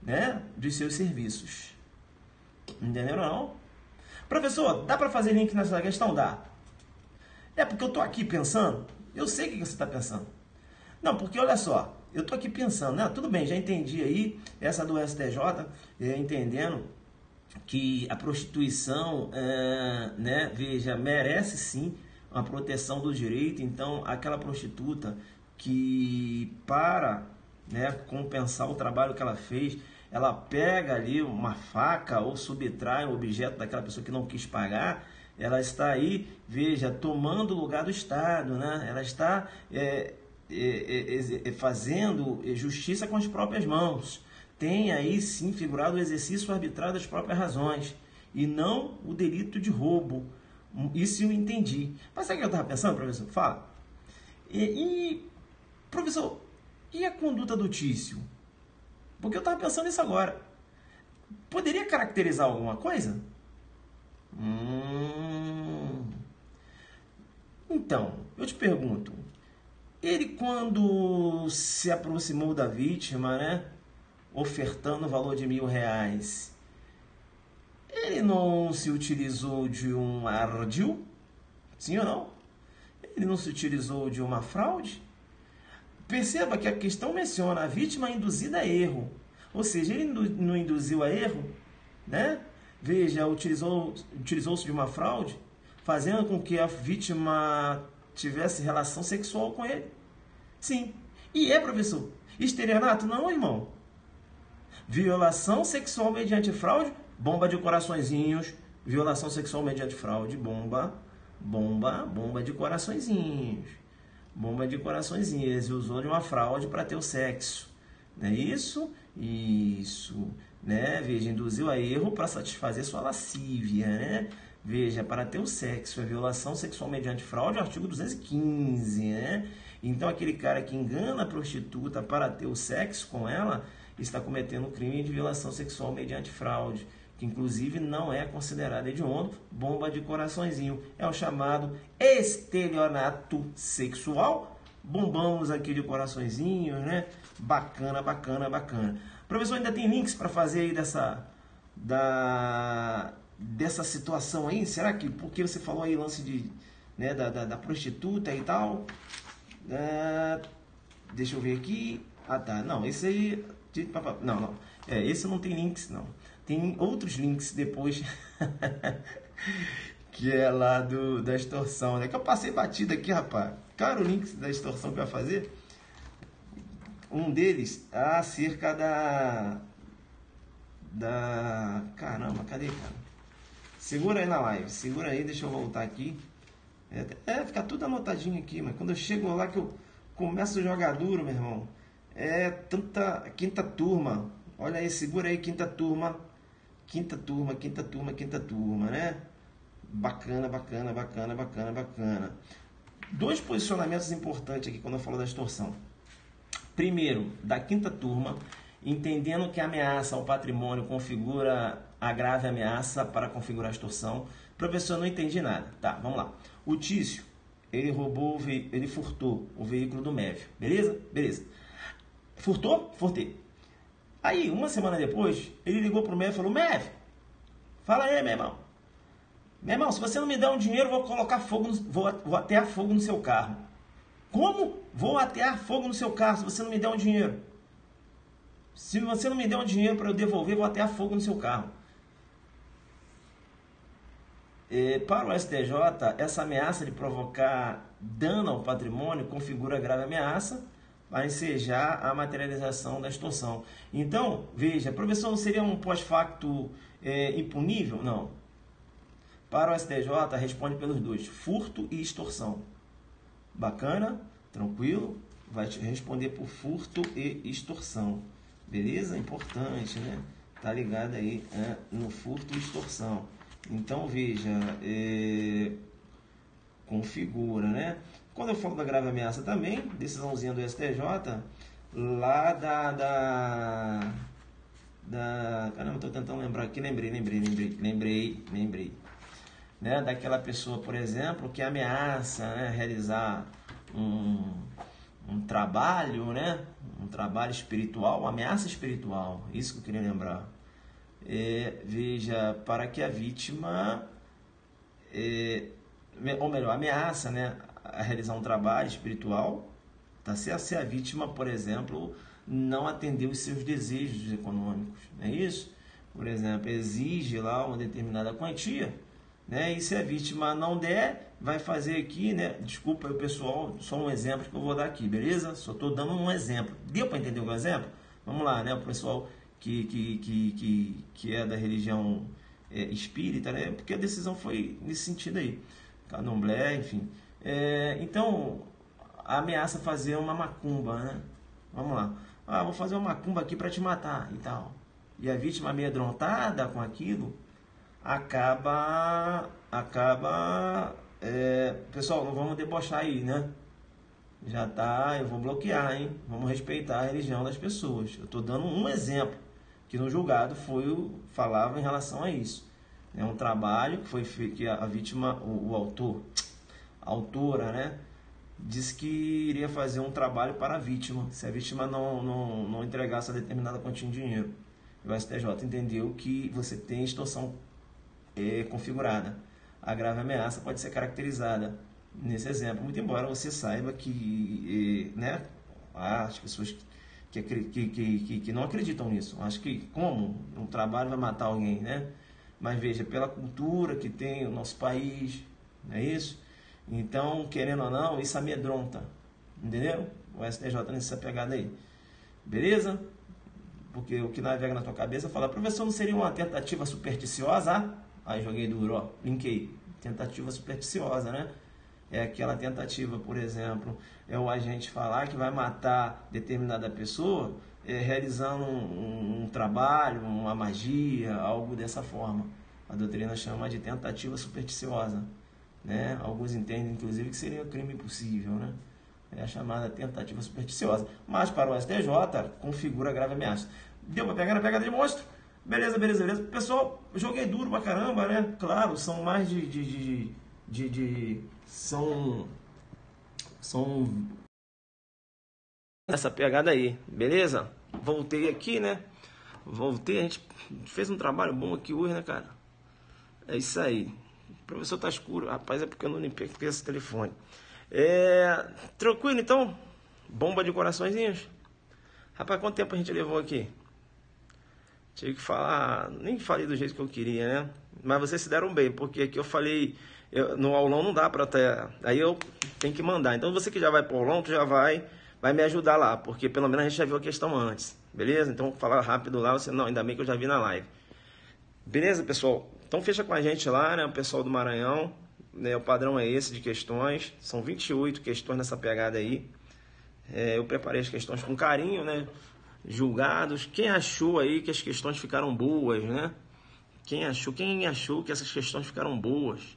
né, dos seus serviços. Entenderam não? Professor, dá para fazer link nessa questão? Dá. É porque eu estou aqui pensando, eu sei o que você está pensando. Não, porque olha só, eu estou aqui pensando, né? Tudo bem, já entendi aí essa do STJ, entendendo que a prostituição, né, veja, merece sim uma proteção do direito. Então, aquela prostituta que, para, né, compensar o trabalho que ela fez, ela pega ali uma faca ou subtrai o objeto daquela pessoa que não quis pagar, ela está aí, veja, tomando o lugar do Estado, né? Ela está fazendo justiça com as próprias mãos. Tem aí sim figurado o exercício arbitrário das próprias razões e não o delito de roubo. Isso eu entendi. Mas sabe o que eu estava pensando, professor? Fala. Professor, e a conduta do Tício? Porque eu estava pensando nisso agora. Poderia caracterizar alguma coisa? Então, eu te pergunto. Ele, quando se aproximou da vítima, né, ofertando o valor de R$1.000, ele não se utilizou de um ardil? Sim ou não? Ele não se utilizou de uma fraude? Perceba que a questão menciona a vítima induzida a erro. Ou seja, ele não induziu a erro, né? Veja, utilizou-se de uma fraude, fazendo com que a vítima tivesse relação sexual com ele. Sim. E professor, estelionato? Não, irmão. Violação sexual mediante fraude, bomba de coraçõezinhos. Violação sexual mediante fraude, bomba de coraçõezinhos. Bomba de coraçõezinhos. Ele usou de uma fraude para ter o sexo. Não é isso? Isso. Né? Veja, induziu a erro para satisfazer sua lascívia, né? Veja, para ter o sexo, a violação sexual mediante fraude, artigo 215, né? Então, aquele cara que engana a prostituta para ter o sexo com ela, está cometendo o crime de violação sexual mediante fraude, que inclusive não é considerado hediondo, bomba de coraçõezinho. É o chamado estelionato sexual. Bombamos aqui de coraçõezinhos, né? Bacana, bacana, bacana. Professor, ainda tem links para fazer aí dessa situação aí? Será que, porque você falou aí lance de, né, da prostituta e tal? Deixa eu ver aqui. Ah, tá. Não, esse aí... Não. Esse não tem links, não. Tem outros links depois. Que é lá da extorsão, né? Que eu passei batido aqui, rapaz. Cara, o link da extorsão que eu ia fazer... Um deles acerca Caramba, cadê, cara? Segura aí na live, segura aí, deixa eu voltar aqui. Fica tudo anotadinho aqui, mas quando eu chego lá que eu começo a jogar duro, meu irmão, quinta turma. Olha aí, segura aí, quinta turma, né? Bacana, bacana, bacana, bacana, bacana. Dois posicionamentos importantes aqui quando eu falo da extorsão. Primeiro, da quinta turma, entendendo que a ameaça ao patrimônio configura a grave ameaça para configurar a extorsão. Professor, não entendi nada. Tá, vamos lá. O Tício, ele ele furtou o veículo do Mévio. Beleza? Beleza. Furtou? Furtei. Aí, uma semana depois, ele ligou pro Mévio e falou: Mévio, fala aí, meu irmão. Meu irmão, se você não me der um dinheiro, eu vou colocar fogo, vou atear fogo no seu carro. Como? Vou atear fogo no seu carro se você não me der um dinheiro. Se você não me der um dinheiro para eu devolver, vou atear fogo no seu carro. Para o STJ, essa ameaça de provocar dano ao patrimônio configura grave ameaça para ensejar a materialização da extorsão. Então, veja, professor, não seria um pós-facto impunível? Não. Para o STJ, responde pelos dois, furto e extorsão. Bacana? Tranquilo? Vai te responder por furto e extorsão. Beleza? Importante, né? Tá ligado aí no furto e extorsão. Então, veja, configura, né? Quando eu falo da grave ameaça também, decisãozinha do STJ, lá caramba, estou tentando lembrar aqui, lembrei. Né? Daquela pessoa, por exemplo, que ameaça, né, realizar um trabalho, né? Um trabalho espiritual, uma ameaça espiritual, isso que eu queria lembrar. Veja, para que a vítima, ou melhor, ameaça, né, a realizar um trabalho espiritual, tá? Se a vítima, por exemplo, não atendeu os seus desejos econômicos, não é isso? Por exemplo, exige lá uma determinada quantia, né? E se a vítima não der, vai fazer aqui, né? Desculpa aí, pessoal, só um exemplo que eu vou dar aqui, beleza? Só estou dando um exemplo. Deu para entender o exemplo? Vamos lá, né? O pessoal que é da religião espírita, né? Porque a decisão foi nesse sentido aí. Candomblé, enfim. Então, a ameaça fazer uma macumba, né? Vamos lá. Vou fazer uma macumba aqui para te matar e tal. E a vítima amedrontada com aquilo acaba pessoal, não vamos debochar aí, né? Já tá, eu vou bloquear, hein? Vamos respeitar a religião das pessoas. Eu estou dando um exemplo que no julgado falava em relação a isso. É um trabalho que foi feito, que a vítima, a autora, né, disse que iria fazer um trabalho para a vítima, se a vítima não entregasse a determinada quantia de dinheiro. O STJ entendeu que você tem extorsão configurada. A grave ameaça pode ser caracterizada nesse exemplo, muito embora você saiba que, né, as pessoas que não acreditam nisso, acho que como um trabalho vai matar alguém, né? Mas veja, pela cultura que tem o nosso país, não é isso? Então, querendo ou não, isso amedronta, entendeu? O STJ nessa pegada aí, beleza? Porque o que navega na tua cabeça fala: professor, não seria uma tentativa supersticiosa? Aí joguei duro, ó, linkei. Tentativa supersticiosa, né? É aquela tentativa, por exemplo, o agente falar que vai matar determinada pessoa realizando um trabalho, uma magia, algo dessa forma. A doutrina chama de tentativa supersticiosa, né? Alguns entendem, inclusive, que seria um crime impossível, né? É a chamada tentativa supersticiosa. Mas para o STJ, configura grave ameaça. Deu para pegar na pegada de monstro? Beleza. Pessoal, joguei duro pra caramba, né? Claro, são mais são essa pegada aí, beleza? Voltei aqui, né? A gente fez um trabalho bom aqui hoje, né, cara? É isso aí. O professor tá escuro, rapaz, é porque eu não limpei esse telefone. Tranquilo, então? Bomba de coraçõezinhos? Rapaz, quanto tempo a gente levou aqui? Tive que falar, nem falei do jeito que eu queria, né? Mas vocês se deram bem, porque aqui eu falei, no aulão não dá pra até, aí eu tenho que mandar. Então você que já vai pro aulão, tu já vai me ajudar lá, porque pelo menos a gente já viu a questão antes, beleza? Então falar rápido lá, você não, ainda bem que eu já vi na live. Beleza, pessoal? Então fecha com a gente lá, né? O pessoal do Maranhão, né? O padrão é esse de questões, são 28 questões nessa pegada aí. Eu preparei as questões com carinho, né? Julgados. Quem achou aí que as questões ficaram boas, né? Quem achou que essas questões ficaram boas,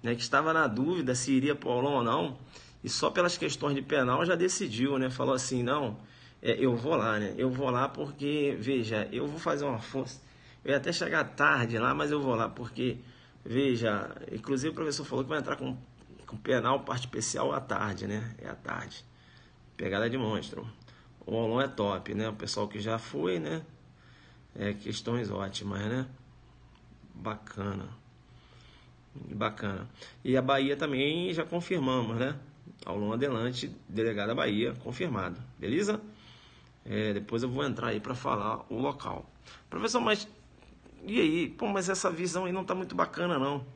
né, que estava na dúvida se iria para o aulão ou não, e só pelas questões de penal já decidiu, né? Falou assim, não, eu vou lá, né? Eu vou lá porque, veja, eu vou fazer uma força. Eu ia até chegar tarde lá, mas eu vou lá porque, veja, inclusive o professor falou que vai entrar com penal, parte especial à tarde, né? É à tarde. Pegada de monstro. O aulão é top, né? O pessoal que já foi, né? Questões ótimas, né? Bacana. Bacana. E a Bahia também já confirmamos, né? Aulão Adelante, delegada Bahia, confirmado. Beleza? Depois eu vou entrar aí para falar o local. Professor, mas e aí? Pô, mas essa visão aí não tá muito bacana, não.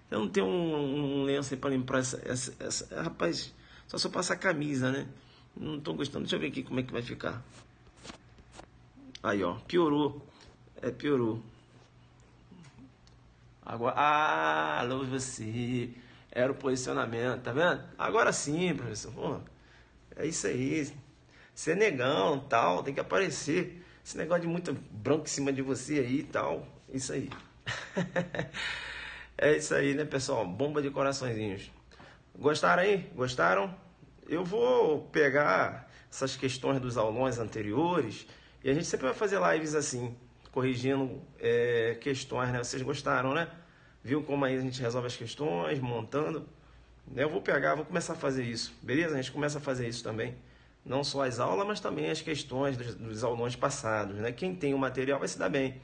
Eu não tenho um lenço aí para limpar essa. Rapaz, só se eu passar a camisa, né? Não tô gostando. Deixa eu ver aqui como é que vai ficar. Aí, ó. Piorou. Piorou. Agora. Alô, você. Era o posicionamento, tá vendo? Agora sim, professor. Pô, é isso aí. Você é negão, tal. Tem que aparecer. Esse negócio de muito branco em cima de você aí e tal. Isso aí. É isso aí, né, pessoal? Bomba de coraçõezinhos. Gostaram aí? Gostaram? Eu vou pegar essas questões dos aulões anteriores e a gente sempre vai fazer lives assim, corrigindo questões, né? Vocês gostaram, né? Viu como aí a gente resolve as questões, montando? Eu vou pegar, vou começar a fazer isso, beleza? A gente começa a fazer isso também. Não só as aulas, mas também as questões dos aulões passados, né? Quem tem o material vai se dar bem.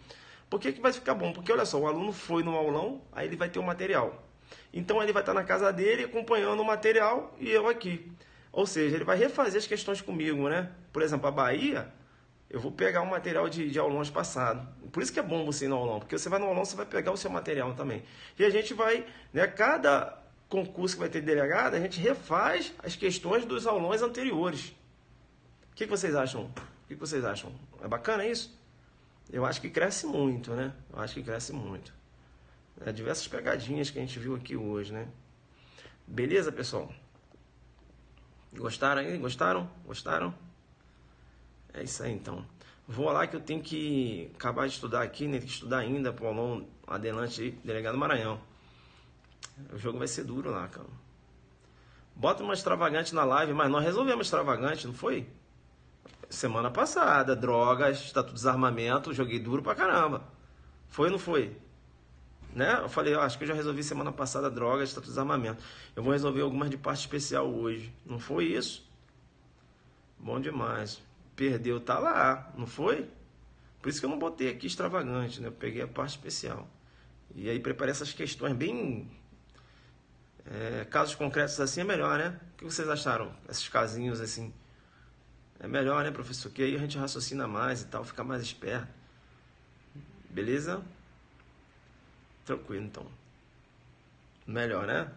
Por que vai ficar bom? Porque, olha só, o aluno foi no aulão, aí ele vai ter o material. Então, ele vai estar na casa dele acompanhando o material e eu aqui. Ou seja, ele vai refazer as questões comigo, né? Por exemplo, a Bahia, eu vou pegar o material de aulões passados. Por isso que é bom você ir no aulão, porque você vai no aulão, você vai pegar o seu material também. E a gente vai, né, cada concurso que vai ter delegado, a gente refaz as questões dos aulões anteriores. O que vocês acham? O que vocês acham? É bacana isso? Eu acho que cresce muito, né? Eu acho que cresce muito. Diversas pegadinhas que a gente viu aqui hoje, né? Beleza, pessoal? Gostaram aí? Gostaram? Gostaram? É isso aí, então. Vou lá que eu tenho que acabar de estudar aqui, né? Tem que estudar ainda para o aulão Adelante aí, delegado Maranhão. O jogo vai ser duro lá, cara. Bota uma extravagante na live, mas nós resolvemos extravagante, não foi? Semana passada, drogas, estatuto de desarmamento, joguei duro pra caramba. Foi ou não foi? Né? Eu falei, acho que eu já resolvi semana passada drogas, estatuto de desarmamento. Eu vou resolver algumas de parte especial hoje. Não foi isso? Bom demais. Perdeu, tá lá, não foi? Por isso que eu não botei aqui extravagante, né? Eu peguei a parte especial. E aí preparei essas questões bem... casos concretos assim é melhor, né? O que vocês acharam? Esses casinhos assim... É melhor, né, professor? Que aí a gente raciocina mais e tal, fica mais esperto. Beleza? Tranquilo, então. Melhor, né?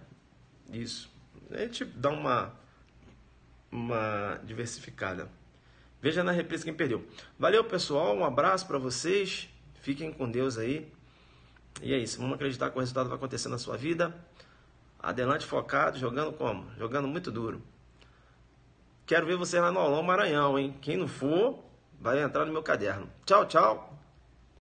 Isso. A gente dá uma diversificada. Veja na reprise quem perdeu. Valeu, pessoal. Um abraço para vocês. Fiquem com Deus aí. E é isso. Vamos acreditar que o resultado vai acontecer na sua vida. Adelante, focado. Jogando como? Jogando muito duro. Quero ver você lá no aulão Maranhão, hein? Quem não for, vai entrar no meu caderno. Tchau, tchau.